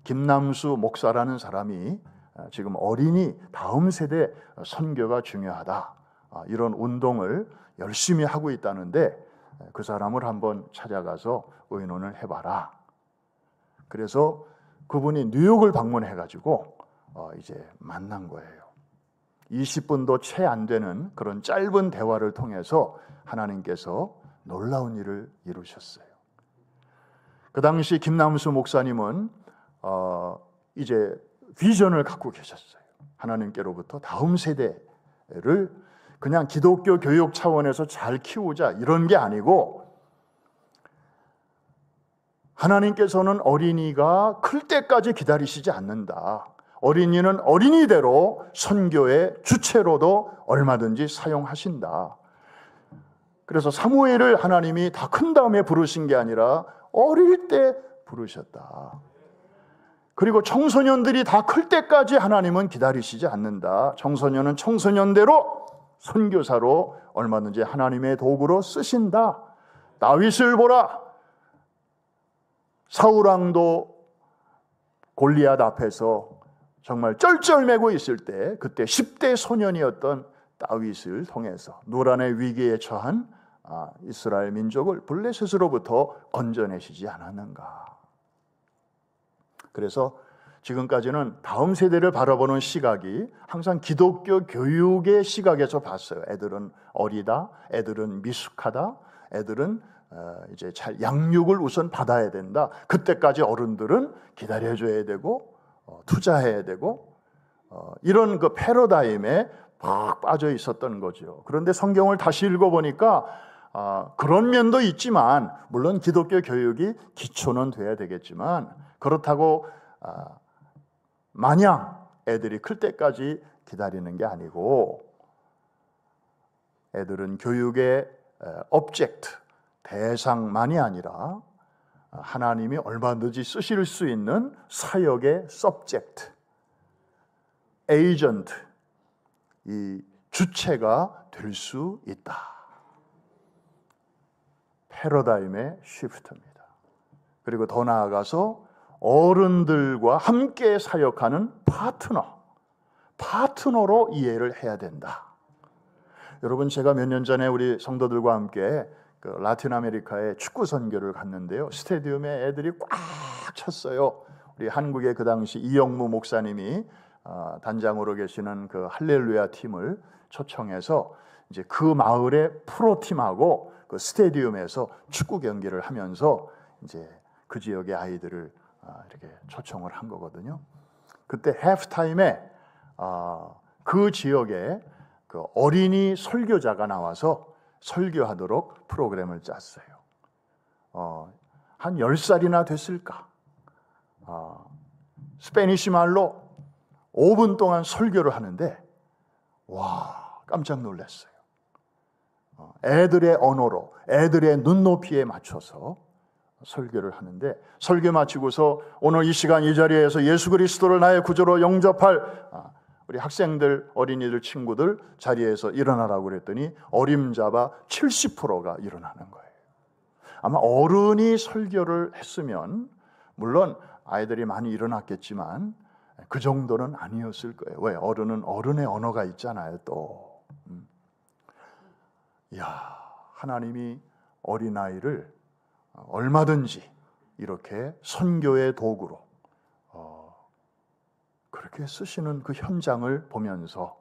김남수 목사라는 사람이 지금 어린이 다음 세대 선교가 중요하다, 이런 운동을 열심히 하고 있다는데 그 사람을 한번 찾아가서 의논을 해봐라. 그래서 그분이 뉴욕을 방문해가지고 이제 만난 거예요. 20분도 채 안 되는 그런 짧은 대화를 통해서 하나님께서 놀라운 일을 이루셨어요. 그 당시 김남수 목사님은 이제 비전을 갖고 계셨어요. 하나님께로부터 다음 세대를 그냥 기독교 교육 차원에서 잘 키우자 이런 게 아니고, 하나님께서는 어린이가 클 때까지 기다리시지 않는다. 어린이는 어린이대로 선교의 주체로도 얼마든지 사용하신다. 그래서 사무엘을 하나님이 다 큰 다음에 부르신 게 아니라 어릴 때 부르셨다. 그리고 청소년들이 다 클 때까지 하나님은 기다리시지 않는다. 청소년은 청소년대로 선교사로 얼마든지 하나님의 도구로 쓰신다. 다윗을 보라. 사울왕도 골리앗 앞에서 정말 쩔쩔매고 있을 때 그때 10대 소년이었던 다윗을 통해서 누란의 위기에 처한 이스라엘 민족을 블레셋으로부터 건져내시지 않았는가. 그래서 지금까지는 다음 세대를 바라보는 시각이 항상 기독교 교육의 시각에서 봤어요. 애들은 어리다, 애들은 미숙하다, 애들은 이제 잘 양육을 우선 받아야 된다. 그때까지 어른들은 기다려줘야 되고 투자해야 되고 이런 그 패러다임에 막 빠져 있었던 거죠. 그런데 성경을 다시 읽어보니까 그런 면도 있지만, 물론 기독교 교육이 기초는 돼야 되겠지만 그렇다고 마냥 애들이 클 때까지 기다리는 게 아니고, 애들은 교육의 object, 대상만이 아니라 하나님이 얼마든지 쓰실 수 있는 사역의 subject, agent, 이 주체가 될 수 있다. 패러다임의 시프트입니다. 그리고 더 나아가서 어른들과 함께 사역하는 파트너로 이해를 해야 된다. 여러분, 제가 몇 년 전에 우리 성도들과 함께 그 라틴 아메리카에 축구 선교를 갔는데요. 스테디움에 애들이 꽉 찼어요. 우리 한국의 그 당시 이영무 목사님이 단장으로 계시는 그 할렐루야 팀을 초청해서 이제 그 마을의 프로팀하고 그 스테디움에서 축구 경기를 하면서 이제 그 지역의 아이들을 이렇게 초청을 한 거거든요. 그때 해프타임에 그 지역에 그 어린이 설교자가 나와서 설교하도록 프로그램을 짰어요. 한 10살이나 됐을까? 스페니쉬 말로 5분 동안 설교를 하는데 와, 깜짝 놀랐어요. 애들의 언어로, 애들의 눈높이에 맞춰서 설교를 하는데, 설교 마치고서 오늘 이 시간 이 자리에서 예수 그리스도를 나의 구주로 영접할 우리 학생들, 어린이들, 친구들 자리에서 일어나라고 그랬더니 어림잡아 70%가 일어나는 거예요. 아마 어른이 설교를 했으면 물론 아이들이 많이 일어났겠지만 그 정도는 아니었을 거예요. 왜? 어른은 어른의 언어가 있잖아요. 또 하나님이 어린아이를 얼마든지 이렇게 선교의 도구로 그렇게 쓰시는 그 현장을 보면서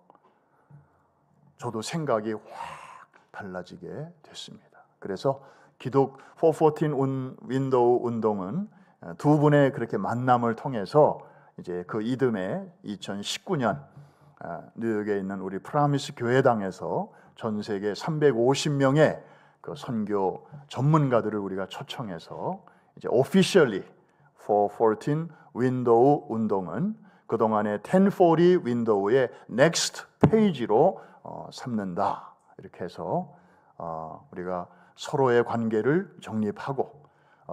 저도 생각이 확 달라지게 됐습니다. 그래서 기독 414 윈도우 운동은 두 분의 그렇게 만남을 통해서 이제 그 이듬해 2019년 뉴욕에 있는 우리 프라미스 교회당에서 전 세계 350명의 그 선교 전문가들을 우리가 초청해서 이제 officially 414 윈도우 운동은 그동안의 1040 윈도우의 next page로 삼는다. 이렇게 해서 우리가 서로의 관계를 정립하고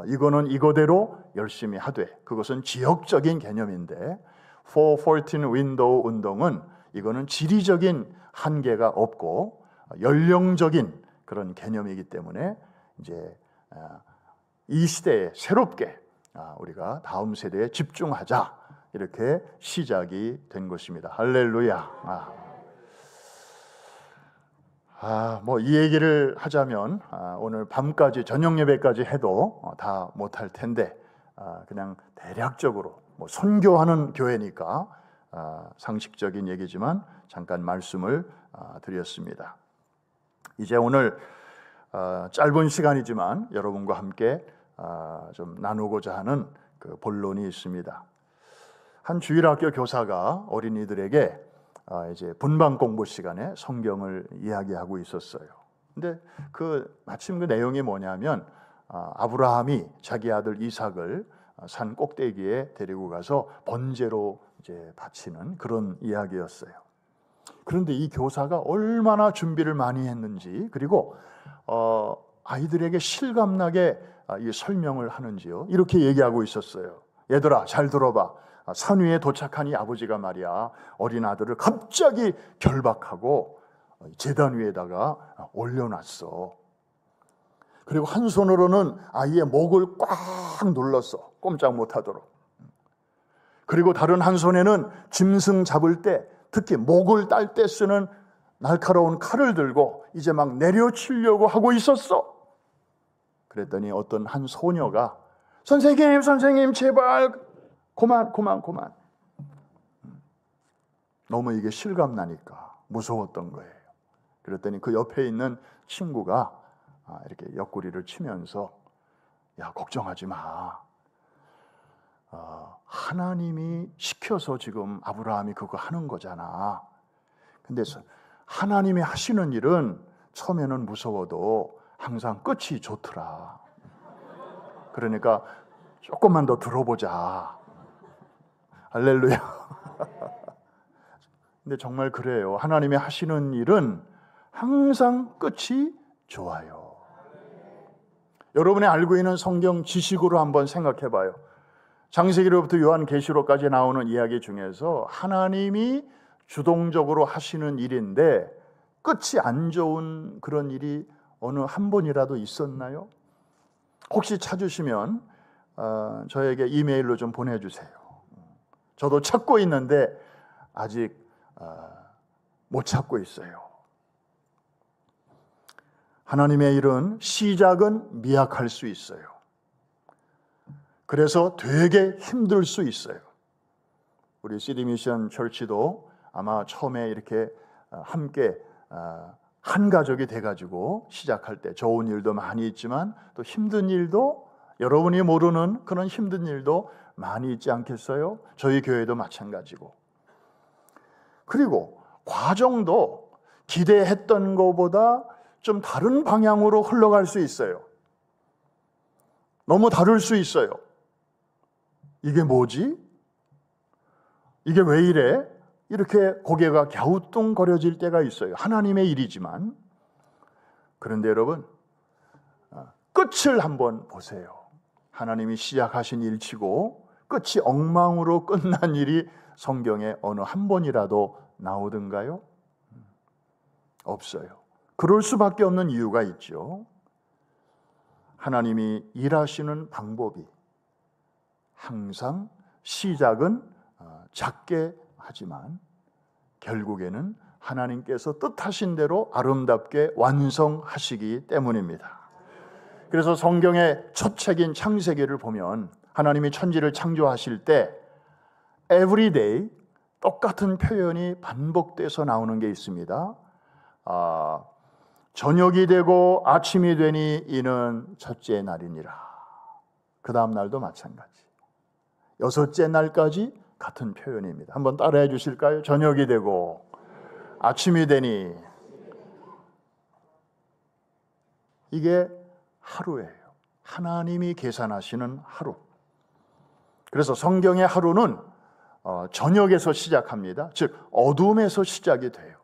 이거는 이거대로 열심히 하되, 그것은 지역적인 개념인데 414 윈도우 운동은 이거는 지리적인 한계가 없고 연령적인 그런 개념이기 때문에 이제 이 시대에 새롭게 우리가 다음 세대에 집중하자, 이렇게 시작이 된 것입니다. 할렐루야. 뭐 이 얘기를 하자면 오늘 밤까지 저녁 예배까지 해도 다 못할 텐데 그냥 대략적으로 뭐 선교하는 교회니까 상식적인 얘기지만 잠깐 말씀을 드렸습니다. 이제 오늘 짧은 시간이지만 여러분과 함께 좀 나누고자 하는 그 본론이 있습니다. 한 주일학교 교사가 어린이들에게 이제 분방 공부 시간에 성경을 이야기하고 있었어요. 근데 마침 그 내용이 뭐냐면 아브라함이 자기 아들 이삭을 산 꼭대기에 데리고 가서 번제로 이제 바치는 그런 이야기였어요. 그런데 이 교사가 얼마나 준비를 많이 했는지, 그리고 아이들에게 실감나게 이 설명을 하는지요. 이렇게 얘기하고 있었어요. 얘들아, 잘 들어봐. 산 위에 도착한 이 아버지가 말이야, 어린 아들을 갑자기 결박하고 제단 위에다가 올려놨어. 그리고 한 손으로는 아이의 목을 꽉 눌렀어. 꼼짝 못하도록. 그리고 다른 한 손에는 짐승 잡을 때, 특히 목을 딸 때 쓰는 날카로운 칼을 들고 이제 막 내려치려고 하고 있었어. 그랬더니 어떤 한 소녀가 선생님 제발 그만. 너무 이게 실감나니까 무서웠던 거예요. 그랬더니 그 옆에 있는 친구가 이렇게 옆구리를 치면서 야, 걱정하지 마. 하나님이 시켜서 지금 아브라함이 그거 하는 거잖아. 근데 하나님이 하시는 일은 처음에는 무서워도 항상 끝이 좋더라. 그러니까 조금만 더 들어보자. 할렐루야. 근데 정말 그래요. 하나님이 하시는 일은 항상 끝이 좋아요. 여러분이 알고 있는 성경 지식으로 한번 생각해 봐요. 창세기로부터 요한계시록까지 나오는 이야기 중에서 하나님이 주동적으로 하시는 일인데 끝이 안 좋은 그런 일이 어느 한 번이라도 있었나요? 혹시 찾으시면 저에게 이메일로 좀 보내주세요. 저도 찾고 있는데 아직 못 찾고 있어요. 하나님의 일은 시작은 미약할 수 있어요. 그래서 되게 힘들 수 있어요. 우리 시티미션 철치도 아마 처음에 이렇게 함께 한 가족이 돼가지고 시작할 때 좋은 일도 많이 있지만 또 힘든 일도, 여러분이 모르는 그런 힘든 일도 많이 있지 않겠어요? 저희 교회도 마찬가지고. 그리고 과정도 기대했던 것보다 좀 다른 방향으로 흘러갈 수 있어요. 너무 다를 수 있어요. 이게 뭐지? 이게 왜 이래? 이렇게 고개가 갸우뚱거려질 때가 있어요. 하나님의 일이지만. 그런데 여러분, 끝을 한번 보세요. 하나님이 시작하신 일치고 끝이 엉망으로 끝난 일이 성경에 어느 한 번이라도 나오던가요? 없어요. 그럴 수밖에 없는 이유가 있죠. 하나님이 일하시는 방법이 항상 시작은 작게 하지만 결국에는 하나님께서 뜻하신 대로 아름답게 완성하시기 때문입니다. 그래서 성경의 첫 책인 창세기를 보면 하나님이 천지를 창조하실 때 every day 똑같은 표현이 반복돼서 나오는 게 있습니다. 저녁이 되고 아침이 되니 이는 첫째 날이니라. 그 다음 날도 마찬가지. 여섯째 날까지 같은 표현입니다. 한번 따라해 주실까요? 저녁이 되고 아침이 되니. 이게 하루예요. 하나님이 계산하시는 하루. 그래서 성경의 하루는 저녁에서 시작합니다. 즉 어둠에서 시작이 돼요.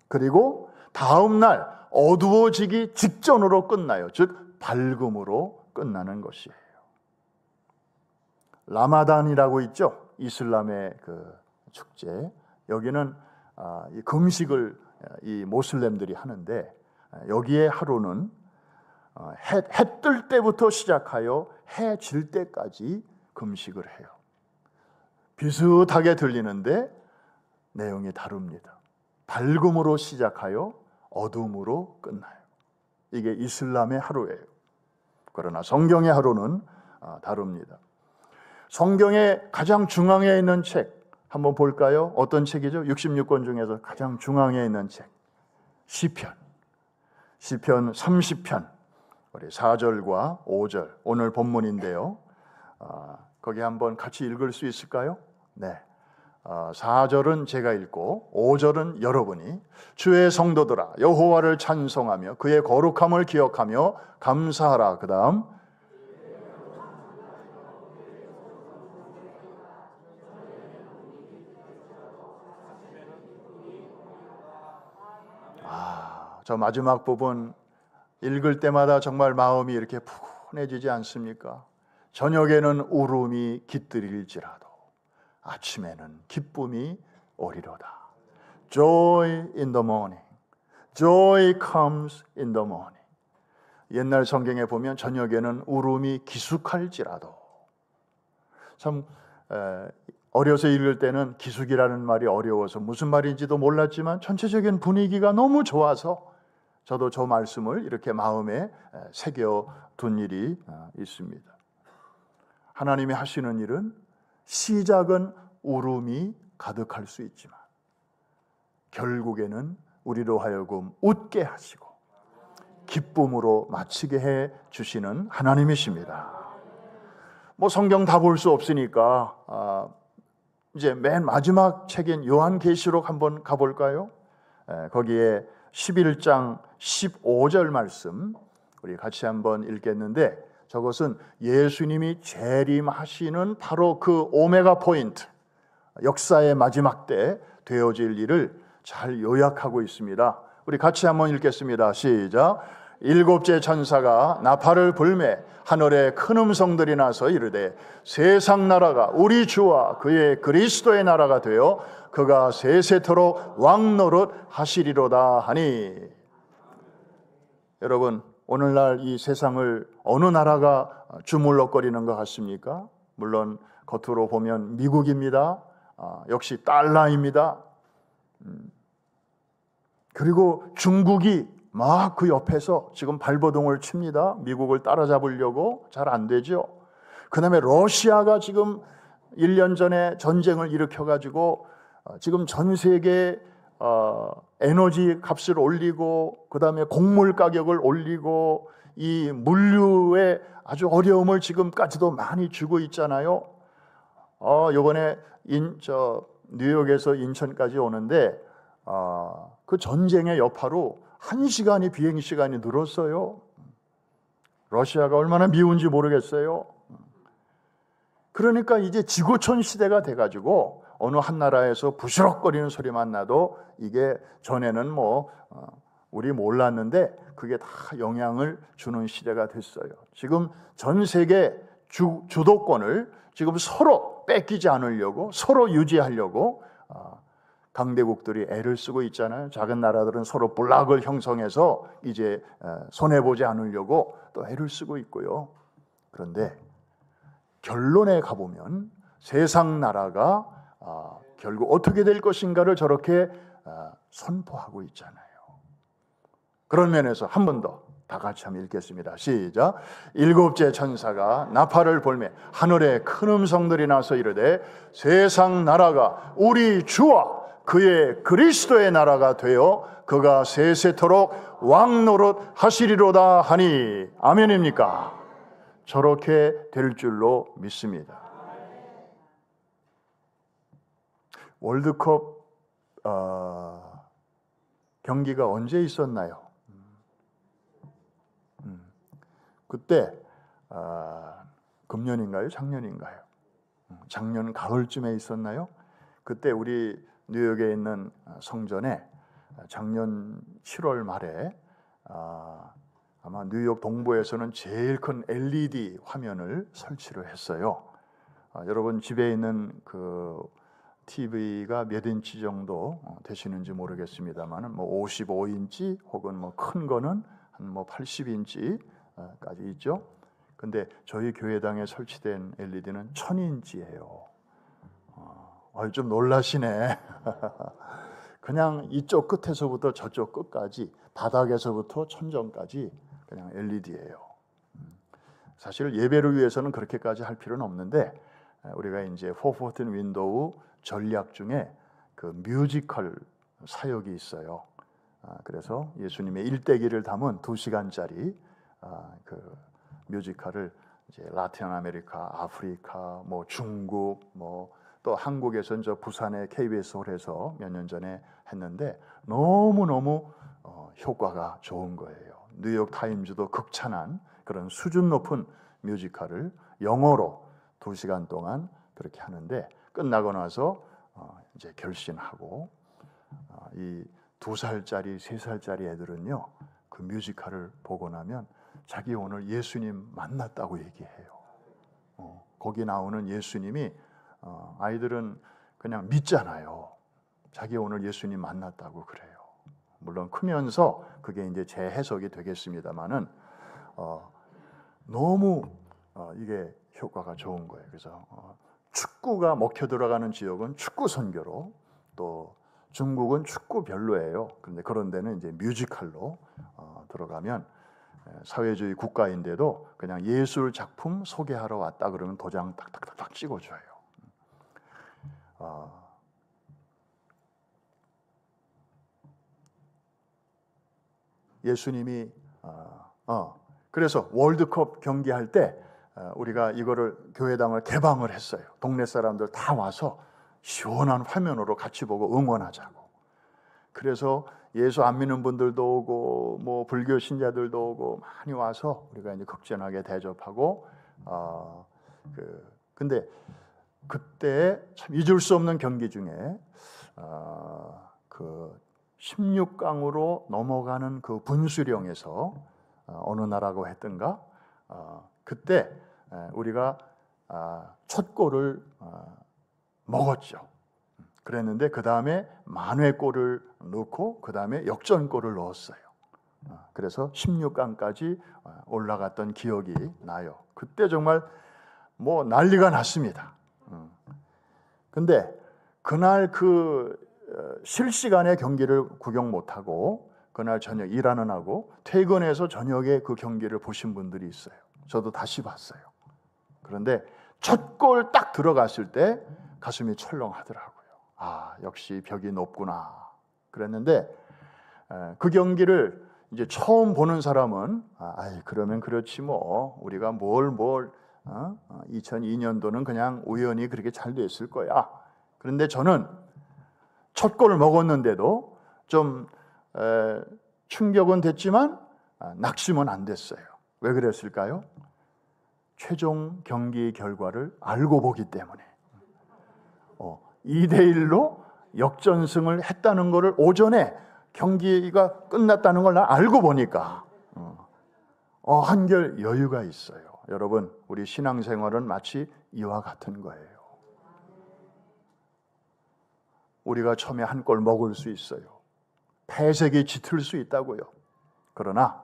그리고 다음 날 어두워지기 직전으로 끝나요. 즉 밝음으로 끝나는 것이에요. 라마단이라고 있죠. 이슬람의 그 축제. 여기는 이 금식을 이 모슬렘들이 하는데 여기에 하루는 해 뜰 때부터 시작하여 해 질 때까지 금식을 해요. 비슷하게 들리는데 내용이 다릅니다. 밝음으로 시작하여 어둠으로 끝나요. 이게 이슬람의 하루예요. 그러나 성경의 하루는 다릅니다. 성경의 가장 중앙에 있는 책 한번 볼까요? 어떤 책이죠? 66권 중에서 가장 중앙에 있는 책 시편 30편 우리 4절과 5절 오늘 본문인데요. 거기 한번 같이 읽을 수 있을까요? 네. 4절은 제가 읽고 5절은 여러분이 주의 성도들아 여호와를 찬송하며 그의 거룩함을 기억하며 감사하라. 그 다음 저 마지막 부분 읽을 때마다 정말 마음이 이렇게 푸근해지지 않습니까? 저녁에는 울음이 깃들일지라도 아침에는 기쁨이 오리로다. Joy in the morning. Joy comes in the morning. 옛날 성경에 보면 저녁에는 울음이 기숙할지라도 참 어려서 읽을 때는 기숙이라는 말이 어려워서 무슨 말인지도 몰랐지만 전체적인 분위기가 너무 좋아서 저도 저 말씀을 이렇게 마음에 새겨둔 일이 있습니다. 하나님이 하시는 일은 시작은 울음이 가득할 수 있지만 결국에는 우리로 하여금 웃게 하시고 기쁨으로 마치게 해 주시는 하나님이십니다. 뭐 성경 다 볼 수 없으니까 이제 맨 마지막 책인 요한계시록 한번 가볼까요? 거기에 11장 15절 말씀 우리 같이 한번 읽겠는데 저것은 예수님이 재림하시는 바로 그 오메가 포인트 역사의 마지막 때 되어질 일을 잘 요약하고 있습니다. 우리 같이 한번 읽겠습니다. 시작. 일곱째 천사가 나팔을 불매 하늘에 큰 음성들이 나서 이르되 세상 나라가 우리 주와 그의 그리스도의 나라가 되어 그가 세세토록 왕노릇 하시리로다 하니. 여러분 오늘날 이 세상을 어느 나라가 주물럭거리는 것 같습니까? 물론 겉으로 보면 미국입니다. 역시 달러입니다. 그리고 중국이 막 그 옆에서 지금 발버둥을 칩니다. 미국을 따라잡으려고. 잘 안 되죠. 그 다음에 러시아가 지금 1년 전에 전쟁을 일으켜가지고 지금 전 세계 에너지 값을 올리고 그 다음에 곡물 가격을 올리고 이 물류에 아주 어려움을 지금까지도 많이 주고 있잖아요. 요번에 뉴욕에서 인천까지 오는데 그 전쟁의 여파로 1시간이 비행시간이 늘었어요. 러시아가 얼마나 미운지 모르겠어요. 그러니까 이제 지구촌 시대가 돼가지고 어느 한 나라에서 부스럭거리는 소리만 나도 이게 전에는 우리 몰랐는데 그게 다 영향을 주는 시대가 됐어요. 지금 전 세계 주도권을 지금 서로 뺏기지 않으려고, 서로 유지하려고 강대국들이 애를 쓰고 있잖아요. 작은 나라들은 서로 블락을 형성해서 이제 손해보지 않으려고 또 애를 쓰고 있고요. 그런데 결론에 가보면 세상 나라가 결국 어떻게 될 것인가를 저렇게 선포하고 있잖아요. 그런 면에서 한 번 더 다 같이 한번 읽겠습니다. 시작. 일곱째 천사가 나팔을 불매 하늘에 큰 음성들이 나서 이르되 세상 나라가 우리 주와 그의 그리스도의 나라가 되어 그가 세세토록 왕노릇 하시리로다 하니 아멘입니까? 저렇게 될 줄로 믿습니다. 월드컵 경기가 언제 있었나요? 그때 금년인가요? 작년인가요? 작년 가을쯤에 있었나요? 그때 우리 뉴욕에 있는 성전에 작년 7월 말에 아마 뉴욕 동부에서는 제일 큰 LED 화면을 설치를 했어요. 여러분 집에 있는 그 TV가 몇 인치 정도 되시는지 모르겠습니다만 55인치 혹은 큰 거는 한 80인치까지 있죠. 근데 저희 교회당에 설치된 LED는 1000인치예요. 좀 놀라시네. 그냥 이쪽 끝에서부터 저쪽 끝까지, 바닥에서부터 천정까지 그냥 LED예요. 사실 예배를 위해서는 그렇게까지 할 필요는 없는데 우리가 이제 414 윈도우 전략 중에 그 뮤지컬 사역이 있어요. 그래서 예수님의 일대기를 담은 2시간짜리 그 뮤지컬을 이제 라틴 아메리카, 아프리카, 중국, 또 한국에서는 저 부산의 KBS 홀에서 몇 년 전에 했는데 너무너무 효과가 좋은 거예요. 뉴욕 타임즈도 극찬한 그런 수준 높은 뮤지컬을 영어로 2시간 동안 그렇게 하는데 끝나고 나서 이제 결신하고 이 2살짜리, 3살짜리 애들은요 그 뮤지컬을 보고 나면 자기 오늘 예수님 만났다고 얘기해요. 거기 나오는 예수님이 아이들은 그냥 믿잖아요. 자기 오늘 예수님 만났다고 그래요. 물론 크면서 그게 이제 제 해석이 되겠습니다만은 너무 이게 효과가 좋은 거예요. 그래서 축구가 먹혀 들어가는 지역은 축구 선교로, 또 중국은 축구 별로예요. 그런데 그런 데는 이제 뮤지컬로 들어가면 사회주의 국가인데도 그냥 예술 작품 소개하러 왔다 그러면 도장 탁탁탁탁 찍어줘요. 예수님이 그래서 월드컵 경기할 때 우리가 이거를 교회당을 개방을 했어요. 동네 사람들 다 와서 시원한 화면으로 같이 보고 응원하자고. 그래서 예수 안 믿는 분들도 오고 불교 신자들도 오고 많이 와서 우리가 이제 극진하게 대접하고 근데 그때 참 잊을 수 없는 경기 중에 그 16강으로 넘어가는 그 분수령에서 어느 나라고 했던가 그때 우리가 첫 골을 먹었죠. 그랬는데 그 다음에 만회골을 넣고 그 다음에 역전골을 넣었어요. 그래서 16강까지 올라갔던 기억이 나요. 그때 정말 난리가 났습니다. 근데 그날 그 실시간의 경기를 구경 못하고 그날 저녁 일 안 하고 퇴근해서 저녁에 그 경기를 보신 분들이 있어요. 저도 다시 봤어요. 그런데 첫 골 딱 들어갔을 때 가슴이 철렁하더라고요. 역시 벽이 높구나 그랬는데 그 경기를 이제 처음 보는 사람은 그러면 그렇지 우리가 2002년도는 그냥 우연히 그렇게 잘 됐을 거야. 그런데 저는 첫 골을 먹었는데도 좀 충격은 됐지만 낙심은 안 됐어요. 왜 그랬을까요? 최종 경기 결과를 알고 보기 때문에 2대1로 역전승을 했다는 것을 오전에 경기가 끝났다는 걸 알고 보니까 한결 여유가 있어요. 여러분, 우리 신앙생활은 마치 이와 같은 거예요. 우리가 처음에 한 골 먹을 수 있어요. 패색이 짙을 수 있다고요. 그러나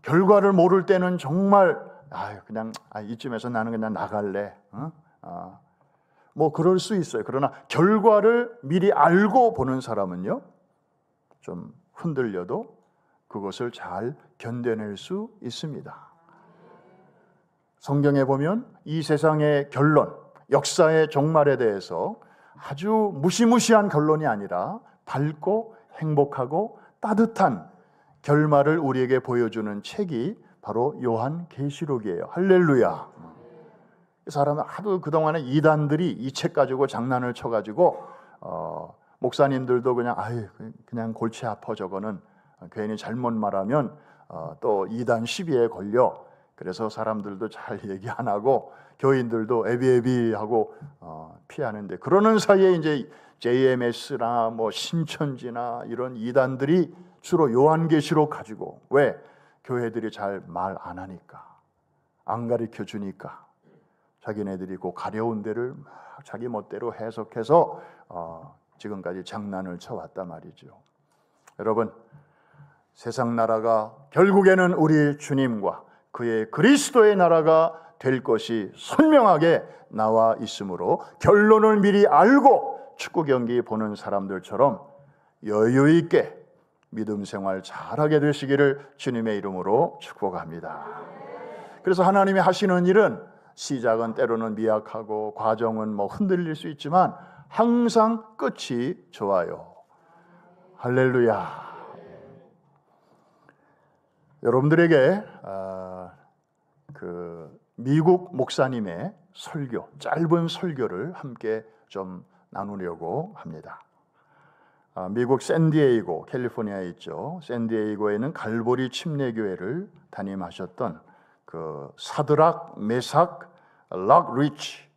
결과를 모를 때는 정말 그냥 이쯤에서 나는 그냥 나갈래. 뭐 그럴 수 있어요. 그러나 결과를 미리 알고 보는 사람은요, 좀 흔들려도 그것을 잘 견뎌낼 수 있습니다. 성경에 보면 이 세상의 결론, 역사의 종말에 대해서 아주 무시무시한 결론이 아니라 밝고 행복하고 따뜻한 결말을 우리에게 보여주는 책이 바로 요한계시록이에요. 할렐루야. 사람은 하도 그동안에 이단들이 이 책 가지고 장난을 쳐가지고 목사님들도 그냥 골치 아파, 저거는 괜히 잘못 말하면 또 이단 시비에 걸려. 그래서 사람들도 잘 얘기 안 하고 교인들도 애비애비하고 피하는데, 그러는 사이에 이제 JMS나 뭐 신천지나 이런 이단들이 주로 요한계시록 가지고, 왜? 교회들이 잘 말 안 하니까, 안 가르쳐 주니까 자기네들이 그 가려운 데를 막 자기 멋대로 해석해서 지금까지 장난을 쳐왔단 말이죠. 여러분, 세상 나라가 결국에는 우리 주님과 그의 그리스도의 나라가 될 것이 선명하게 나와 있으므로 결론을 미리 알고 축구 경기 보는 사람들처럼 여유 있게 믿음 생활 잘하게 되시기를 주님의 이름으로 축복합니다. 그래서 하나님이 하시는 일은 시작은 때로는 미약하고 과정은 뭐 흔들릴 수 있지만 항상 끝이 좋아요. 할렐루야. 여러분들에게 미국 목사님의 설교, 짧은 설교를 함께 좀 나누려고 합니다. 미국 샌디에이고, 캘리포니아에 있죠. 샌디에이고에는 갈보리 침례교회를 담임하셨던 그 사드락 메삭 락리치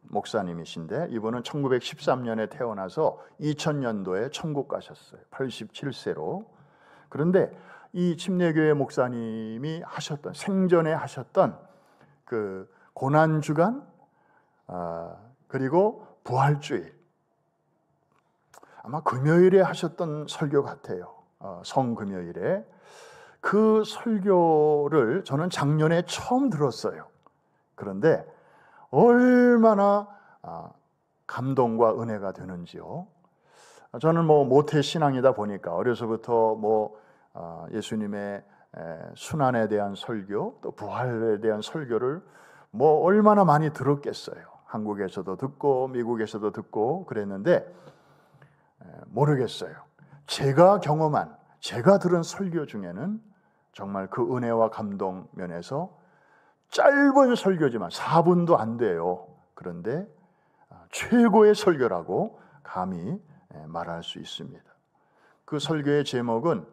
목사님이신데, 이분은 1913년에 태어나서 2000년도에 천국 가셨어요. 87세로. 그런데 이 침례교회 목사님이 하셨던, 생전에 하셨던 그 고난주간, 그리고 부활주일, 아마 금요일에 하셨던 설교 같아요. 성금요일에. 그 설교를 저는 작년에 처음 들었어요. 그런데 얼마나 감동과 은혜가 되는지요. 저는 뭐 모태 신앙이다 보니까 어려서부터 예수님의 순환에 대한 설교, 또 부활에 대한 설교를 뭐 얼마나 많이 들었겠어요. 한국에서도 듣고 미국에서도 듣고 그랬는데 모르겠어요. 제가 경험한, 제가 들은 설교 중에는 정말 그 은혜와 감동 면에서 짧은 설교지만 4분도 안 돼요. 그런데 최고의 설교라고 감히 말할 수 있습니다. 그 설교의 제목은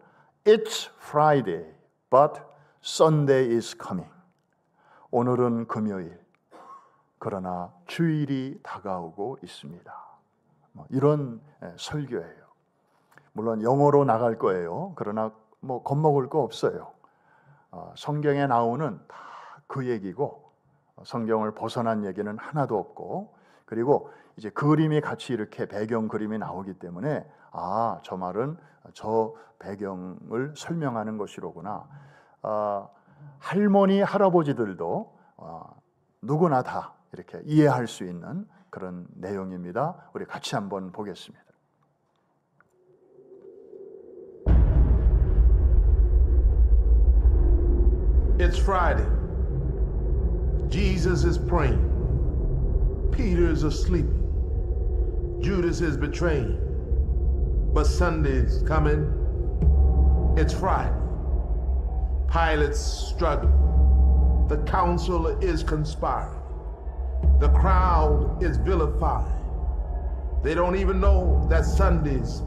It's Friday, but Sunday is coming. 오늘은 금요일, 그러나 주일이 다가오고 있습니다. 이런 설교예요. 물론 영어로 나갈 거예요. 그러나 뭐 겁먹을 거 없어요. 성경에 나오는 다 그 얘기고, 성경을 벗어난 얘기는 하나도 없고, 그리고 이제 그림이 같이 이렇게 배경 그림이 나오기 때문에 저 말은 저 배경을 설명하는 것이로구나. 할머니, 할아버지들도 누구나 다 이렇게 이해할 수 있는 그런 내용입니다. 우리 같이 한번 보겠습니다. It's Friday. Jesus is praying. Peter is asleep. Judas is betraying. But Sunday's coming. It's Friday. Pilate's struggling. The council is conspiring. The crowd is vilified. They don't even know that Sunday's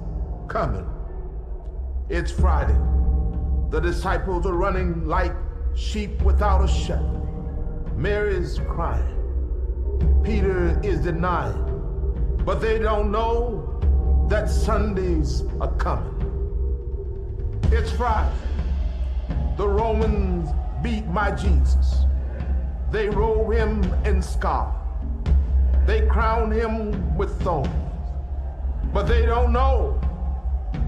coming. It's Friday. The disciples are running like sheep without a shepherd. Mary's crying. Peter is denying. But they don't know that Sundays are coming. It's Friday. The Romans beat my Jesus. They robe him in scarlet. They crown him with thorns. But they don't know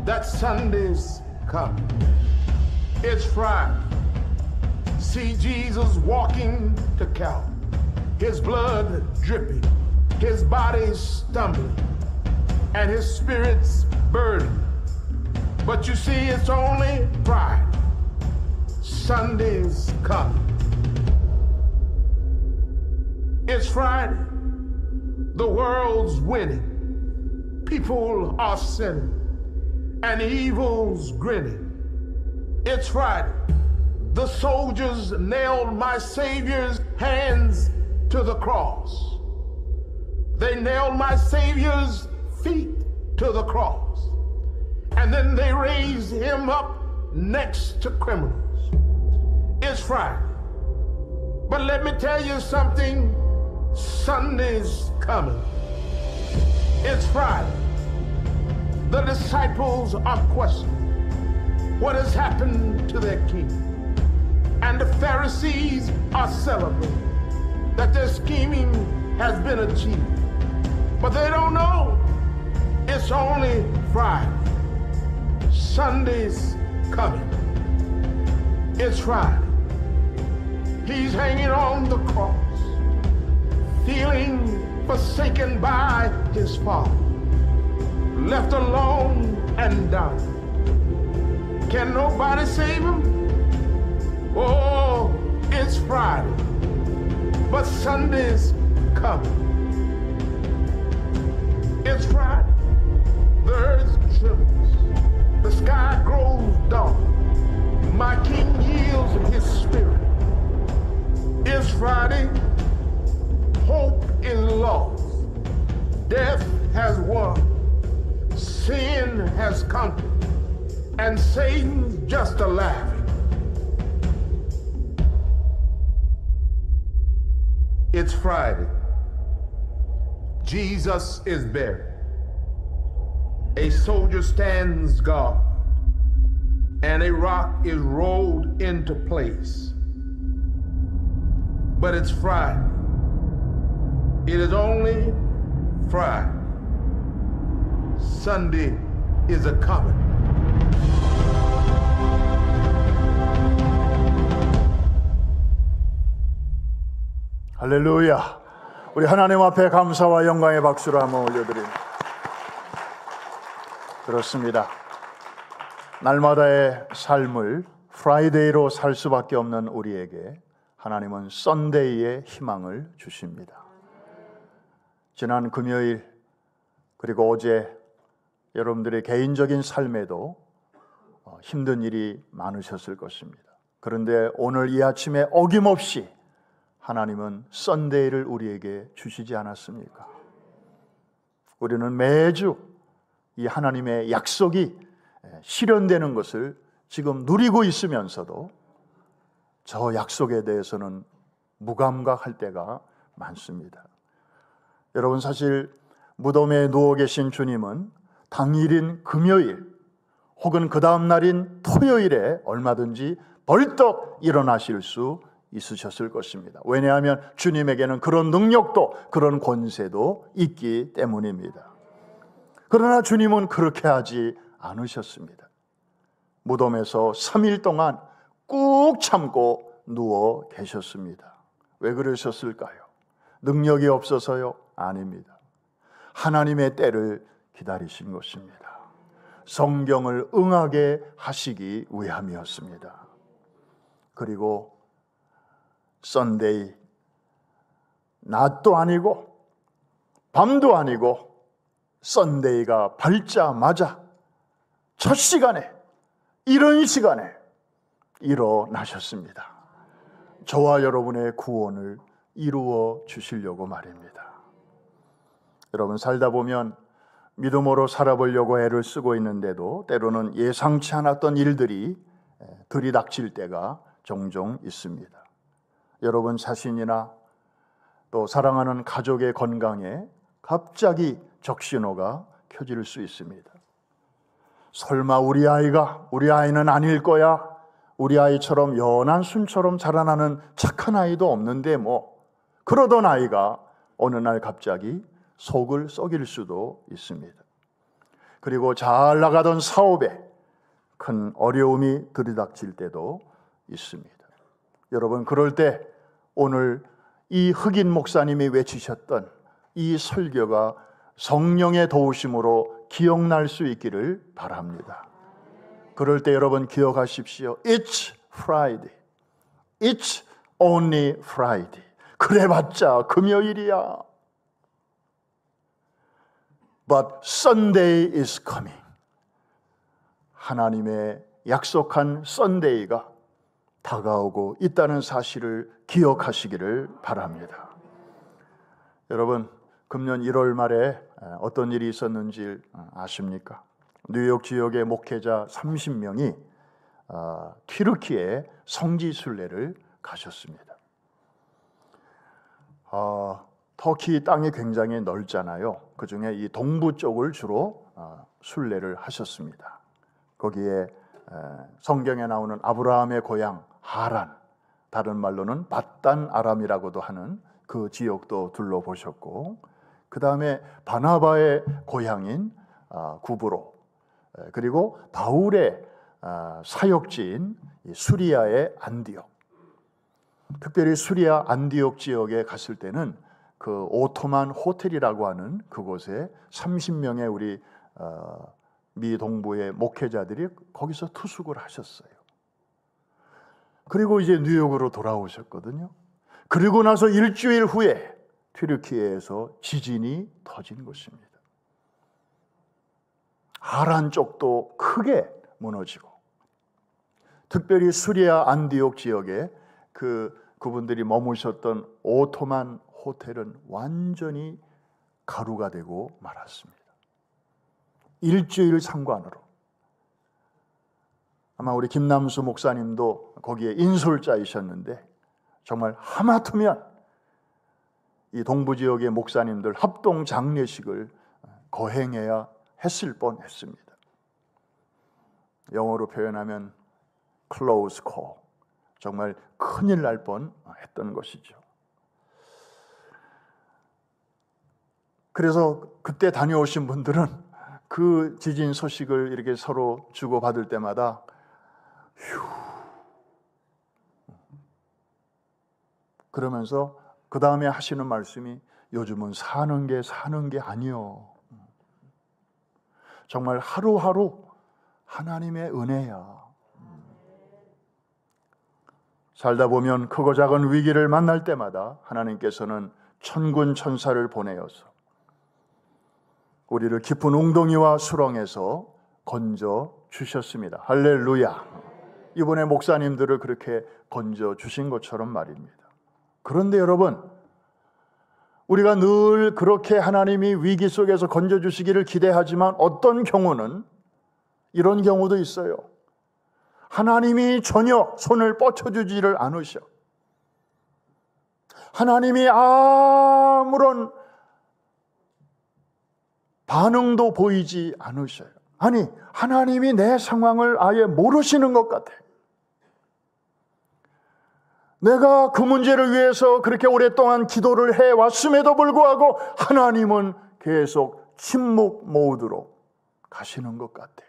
that Sunday's coming. It's Friday. See Jesus walking to Calvary. His blood dripping, his body stumbling, and his spirit's burdened. But you see, it's only Friday. Sunday's coming. It's Friday. The world's winning. People are sinning, and evil's grinning. It's Friday. The soldiers nailed my Savior's hands to the cross. They nailed my Savior's feet to the cross. And then they raised him up next to criminals. It's Friday. But let me tell you something, Sunday's coming. It's Friday. The disciples are questioning what has happened to their king. And the Pharisees are celebrating that their scheming has been achieved. But they don't know it's only Friday. Sunday's coming. It's Friday. He's hanging on the cross, feeling forsaken by his Father, left alone and dying. Can nobody save him? Oh, it's Friday, but Sunday's coming. It's Friday. The earth trembles. The sky grows dark. My King yields his spirit. It's Friday. Hope is lost. Death has won. Sin has conquered. And Satan's just a laughing. It's Friday. Jesus is buried. A soldier stands guard, and a rock is rolled into place. But it's Friday. It is only Friday. Sunday is a coming. 할렐루야. 우리 하나님 앞에 감사와 영광의 박수를 한번 올려드립니다. 그렇습니다. 날마다의 삶을 프라이데이로 살 수밖에 없는 우리에게 하나님은 썬데이의 희망을 주십니다. 지난 금요일 그리고 어제 여러분들의 개인적인 삶에도 힘든 일이 많으셨을 것입니다. 그런데 오늘 이 아침에 어김없이 하나님은 썬데이를 우리에게 주시지 않았습니까? 우리는 매주 이 하나님의 약속이 실현되는 것을 지금 누리고 있으면서도 저 약속에 대해서는 무감각할 때가 많습니다. 여러분, 사실 무덤에 누워 계신 주님은 당일인 금요일 혹은 그 다음 날인 토요일에 얼마든지 벌떡 일어나실 수 있으셨을 것입니다. 왜냐하면 주님에게는 그런 능력도 그런 권세도 있기 때문입니다. 그러나 주님은 그렇게 하지 않으셨습니다. 무덤에서 3일 동안 꾹 참고 누워 계셨습니다. 왜 그러셨을까요? 능력이 없어서요? 아닙니다. 하나님의 때를 기다리신 것입니다. 성경을 응하게 하시기 위함이었습니다. 그리고 썬데이, 낮도 아니고 밤도 아니고 썬데이가 밝자마자 첫 시간에, 이런 시간에 일어나셨습니다. 저와 여러분의 구원을 이루어 주시려고 말입니다. 여러분, 살다 보면 믿음으로 살아보려고 애를 쓰고 있는데도 때로는 예상치 않았던 일들이 들이닥칠 때가 종종 있습니다. 여러분 자신이나 또 사랑하는 가족의 건강에 갑자기 적신호가 켜질 수 있습니다. 설마 우리 아이는 아닐 거야? 우리 아이처럼 연한 순처럼 자라나는 착한 아이도 없는데 뭐, 그러던 아이가 어느 날 갑자기 속을 썩일 수도 있습니다. 그리고 잘 나가던 사업에 큰 어려움이 들이닥칠 때도 있습니다. 여러분, 그럴 때 오늘 이 흑인 목사님이 외치셨던 이 설교가 성령의 도우심으로 기억날 수 있기를 바랍니다. 그럴 때 여러분 기억하십시오. It's Friday. It's only Friday. 그래봤자 금요일이야. But Sunday is coming. 하나님의 약속한 썬데이가 다가오고 있다는 사실을 기억하시기를 바랍니다. 여러분, 금년 1월 말에 어떤 일이 있었는지 아십니까? 뉴욕 지역의 목회자 30명이 튀르키예 성지 순례를 가셨습니다. 터키 땅이 굉장히 넓잖아요. 그 중에 이 동부 쪽을 주로 순례를 하셨습니다. 거기에 성경에 나오는 아브라함의 고향 하란, 다른 말로는 밧단 아람이라고도 하는 그 지역도 둘러보셨고, 그 다음에 바나바의 고향인 구브로, 그리고 바울의 사역지인 수리아의 안디옥, 특별히 수리아 안디옥 지역에 갔을 때는 그 오토만 호텔이라고 하는 그곳에 30명의 우리 미 동부의 목회자들이 거기서 투숙을 하셨어요. 그리고 이제 뉴욕으로 돌아오셨거든요. 그리고 나서 일주일 후에 튀르키예에서 지진이 터진 것입니다. 하란 쪽도 크게 무너지고, 특별히 수리아 안디옥 지역에 그분들이 머무셨던 오토만 호텔은 완전히 가루가 되고 말았습니다. 일주일 상관으로. 아마 우리 김남수 목사님도 거기에 인솔자이셨는데, 정말 하마터면 이 동부 지역의 목사님들 합동 장례식을 거행해야 했을 뻔했습니다. 영어로 표현하면 close call, 정말 큰일 날 뻔했던 것이죠. 그래서 그때 다녀오신 분들은 그 지진 소식을 이렇게 서로 주고받을 때마다 그러면서 그 다음에 하시는 말씀이, 요즘은 사는 게 아니요. 정말 하루하루 하나님의 은혜야. 살다 보면 크고 작은 위기를 만날 때마다 하나님께서는 천군 천사를 보내어서 우리를 깊은 웅덩이와 수렁에서 건져 주셨습니다. 할렐루야. 이번에 목사님들을 그렇게 건져 주신 것처럼 말입니다. 그런데 여러분, 우리가 늘 그렇게 하나님이 위기 속에서 건져 주시기를 기대하지만 어떤 경우는 이런 경우도 있어요. 하나님이 전혀 손을 뻗쳐주지를 않으셔. 하나님이 아무런 반응도 보이지 않으셔요. 아니, 하나님이 내 상황을 아예 모르시는 것 같아. 내가 그 문제를 위해서 그렇게 오랫동안 기도를 해왔음에도 불구하고 하나님은 계속 침묵 모드로 가시는 것 같아요.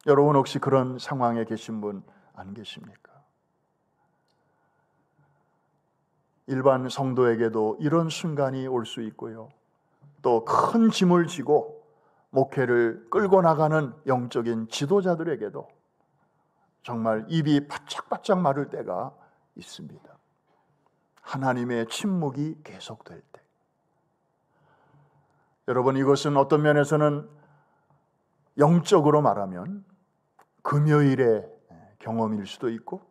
여러분, 혹시 그런 상황에 계신 분 안 계십니까? 일반 성도에게도 이런 순간이 올 수 있고요. 또 큰 짐을 지고 목회를 끌고 나가는 영적인 지도자들에게도 정말 입이 바짝바짝 마를 때가 있습니다. 하나님의 침묵이 계속될 때. 여러분, 이것은 어떤 면에서는 영적으로 말하면 금요일의 경험일 수도 있고,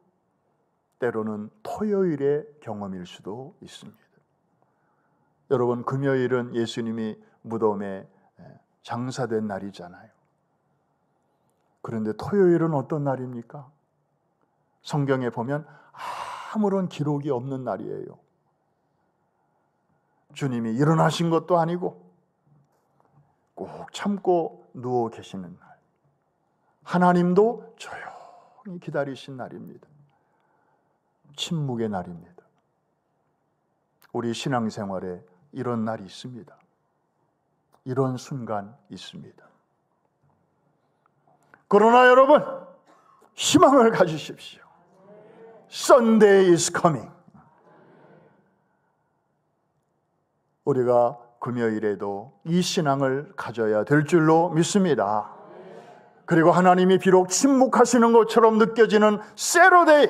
때로는 토요일의 경험일 수도 있습니다. 여러분, 금요일은 예수님이 무덤에 장사된 날이잖아요. 그런데 토요일은 어떤 날입니까? 성경에 보면 아무런 기록이 없는 날이에요. 주님이 일어나신 것도 아니고 꼭 참고 누워 계시는 날, 하나님도 조용히 기다리신 날입니다. 침묵의 날입니다. 우리 신앙생활에 이런 날이 있습니다. 이런 순간 있습니다. 그러나 여러분, 희망을 가지십시오. Sunday is coming. 우리가 금요일에도 이 신앙을 가져야 될 줄로 믿습니다. 그리고 하나님이 비록 침묵하시는 것처럼 느껴지는 세로데이,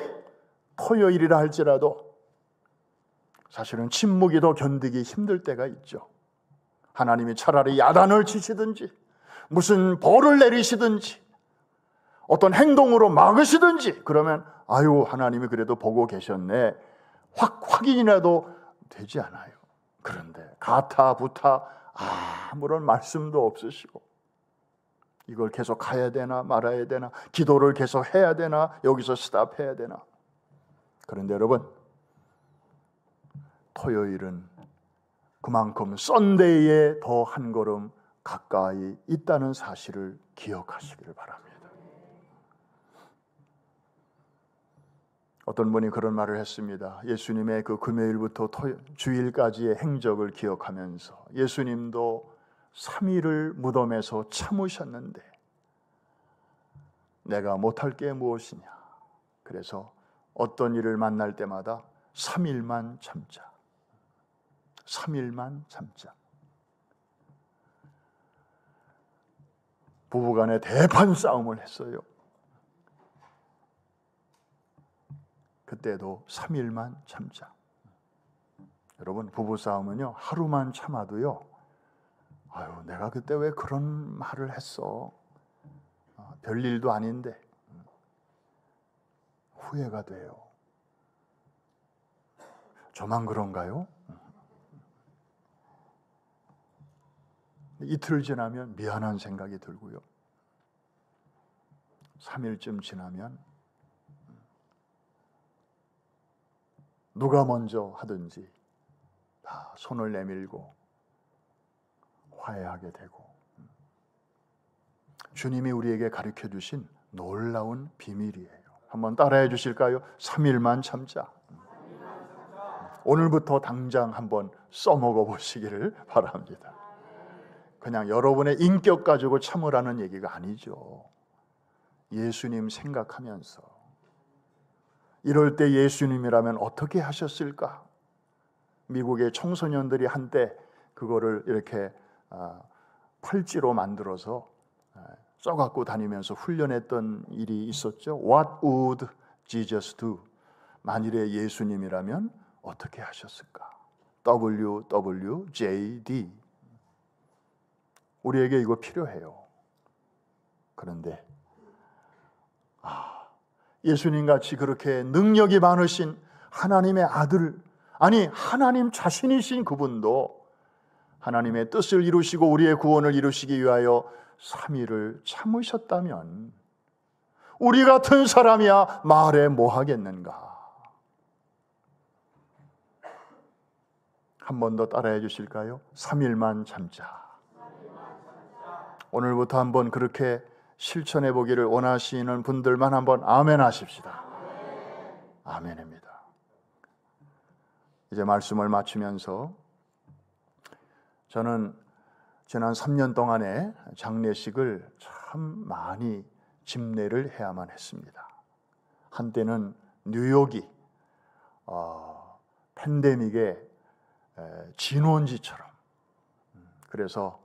토요일이라 할지라도 사실은 침묵이 더 견디기 힘들 때가 있죠. 하나님이 차라리 야단을 치시든지 무슨 벌을 내리시든지 어떤 행동으로 막으시든지 그러면 아유, 하나님이 그래도 보고 계셨네, 확인이라도 되지 않아요. 그런데 가타부타 아무런 말씀도 없으시고 이걸 계속 가야 되나 말아야 되나, 기도를 계속 해야 되나, 여기서 스탑해야 되나. 그런데 여러분, 토요일은 그만큼 썬데이에 더 한 걸음 가까이 있다는 사실을 기억하시기를 바랍니다. 어떤 분이 그런 말을 했습니다. 예수님의 그 금요일부터 주일까지의 행적을 기억하면서 예수님도 3일을 무덤에서 참으셨는데 내가 못할 게 무엇이냐. 그래서 어떤 일을 만날 때마다 3일만 참자. 3일만 참자. 부부간에 대판 싸움을 했어요. 그때도 3일만 참자. 여러분, 부부싸움은요, 하루만 참아도요, 아유, 내가 그때 왜 그런 말을 했어, 별일도 아닌데 후회가 돼요. 저만 그런가요? 이틀 지나면 미안한 생각이 들고요, 3일쯤 지나면 누가 먼저 하든지 다 손을 내밀고 화해하게 되고, 주님이 우리에게 가르쳐 주신 놀라운 비밀이에요. 한번 따라해 주실까요? 3일만 참자. 오늘부터 당장 한번 써먹어 보시기를 바랍니다. 그냥 여러분의 인격 가지고 참으라는 얘기가 아니죠. 예수님 생각하면서, 이럴 때 예수님이라면 어떻게 하셨을까? 미국의 청소년들이 한때 그거를 이렇게 팔찌로 만들어서 써갖고 다니면서 훈련했던 일이 있었죠. What would Jesus do? 만일에 예수님이라면 어떻게 하셨을까? WWJD. 우리에게 이거 필요해요. 그런데 예수님같이 그렇게 능력이 많으신 하나님의 아들, 아니 하나님 자신이신 그분도 하나님의 뜻을 이루시고 우리의 구원을 이루시기 위하여 3일을 참으셨다면 우리 같은 사람이야 말해 뭐 하겠는가? 한 번 더 따라해 주실까요? 3일만 참자. 오늘부터 한번 그렇게 실천해 보기를 원하시는 분들만 한번 아멘 하십시다. 아멘입니다. 이제 말씀을 마치면서 저는 지난 3년 동안의 장례식을 참 많이 집례를 해야만 했습니다. 한때는 뉴욕이 팬데믹의 진원지처럼, 그래서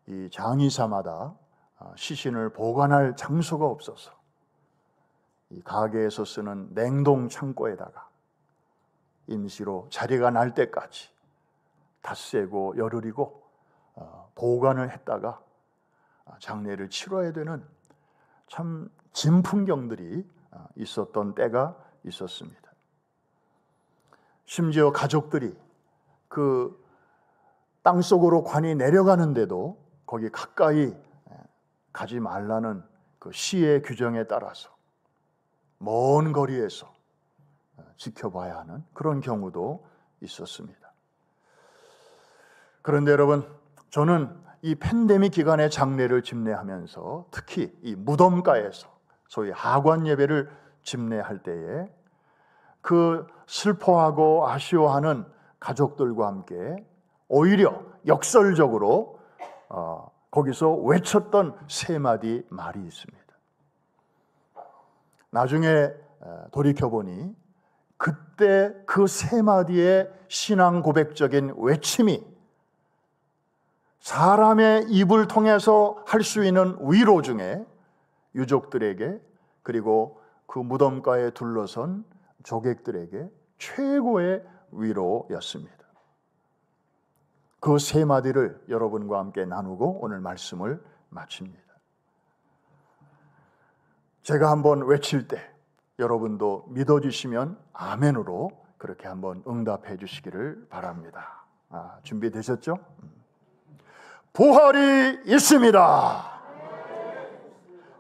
이 장의사마다 시신을 보관할 장소가 없어서 이 가게에서 쓰는 냉동 창고에다가 임시로 자리가 날 때까지 닷새고 열흘이고 보관을 했다가 장례를 치러야 되는 참 진풍경들이 있었던 때가 있었습니다. 심지어 가족들이 그 땅속으로 관이 내려가는데도 거기 가까이 가지 말라는 그 시의 규정에 따라서 먼 거리에서 지켜봐야 하는 그런 경우도 있었습니다. 그런데 여러분, 저는 이 팬데믹 기간의 장례를 집례하면서 특히 이 무덤가에서 소위 하관 예배를 집례할 때에 그 슬퍼하고 아쉬워하는 가족들과 함께 오히려 역설적으로 거기서 외쳤던 세 마디 말이 있습니다. 나중에 돌이켜보니 그때 그 세 마디의 신앙 고백적인 외침이 사람의 입을 통해서 할 수 있는 위로 중에 유족들에게 그리고 그 무덤가에 둘러선 조객들에게 최고의 위로였습니다. 그 세 마디를 여러분과 함께 나누고 오늘 말씀을 마칩니다. 제가 한번 외칠 때 여러분도 믿어주시면 아멘으로 그렇게 한번 응답해 주시기를 바랍니다. 준비되셨죠? 부활이 있습니다.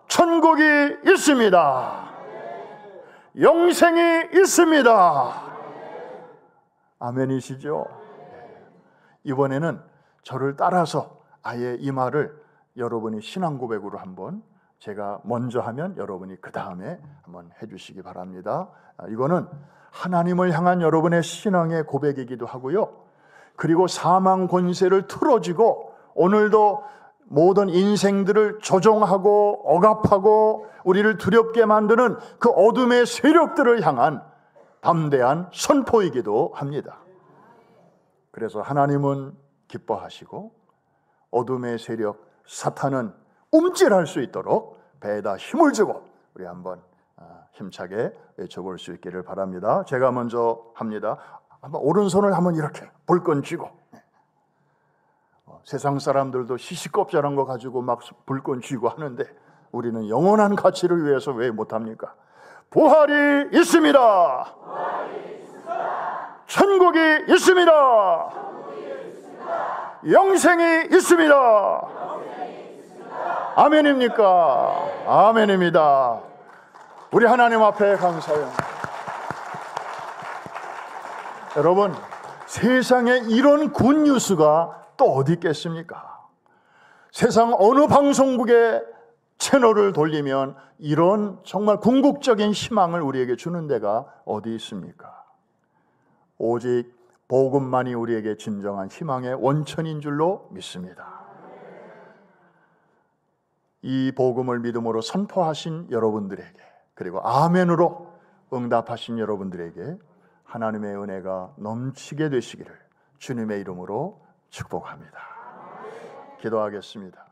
천국이 있습니다. 영생이 있습니다. 아멘이시죠? 이번에는 저를 따라서 아예 이 말을 여러분이 신앙 고백으로 한번 제가 먼저 하면 여러분이 그 다음에 한번 해주시기 바랍니다. 이거는 하나님을 향한 여러분의 신앙의 고백이기도 하고요. 그리고 사망 권세를 틀어지고 오늘도 모든 인생들을 조종하고 억압하고 우리를 두렵게 만드는 그 어둠의 세력들을 향한 담대한 선포이기도 합니다. 그래서 하나님은 기뻐하시고 어둠의 세력 사탄은 움찔할 수 있도록 배에다 힘을 주고 우리 한번 힘차게 외쳐볼 수 있기를 바랍니다. 제가 먼저 합니다. 한번 오른손을 한번 이렇게 불끈 쥐고 세상 사람들도 시시껍질한 거 가지고 막 불끈 쥐고 하는데 우리는 영원한 가치를 위해서 왜 못합니까? 부활이 있습니다. 천국이 있습니다. 영생이 있습니다. 아멘입니까? 아멘입니다. 우리 하나님 앞에 감사해요. 여러분, 세상에 이런 굿뉴스가 또 어디 있겠습니까? 세상 어느 방송국의 채널을 돌리면 이런 정말 궁극적인 희망을 우리에게 주는 데가 어디 있습니까? 오직 복음만이 우리에게 진정한 희망의 원천인 줄로 믿습니다. 이 복음을 믿음으로 선포하신 여러분들에게 그리고 아멘으로 응답하신 여러분들에게 하나님의 은혜가 넘치게 되시기를 주님의 이름으로 축복합니다. 기도하겠습니다.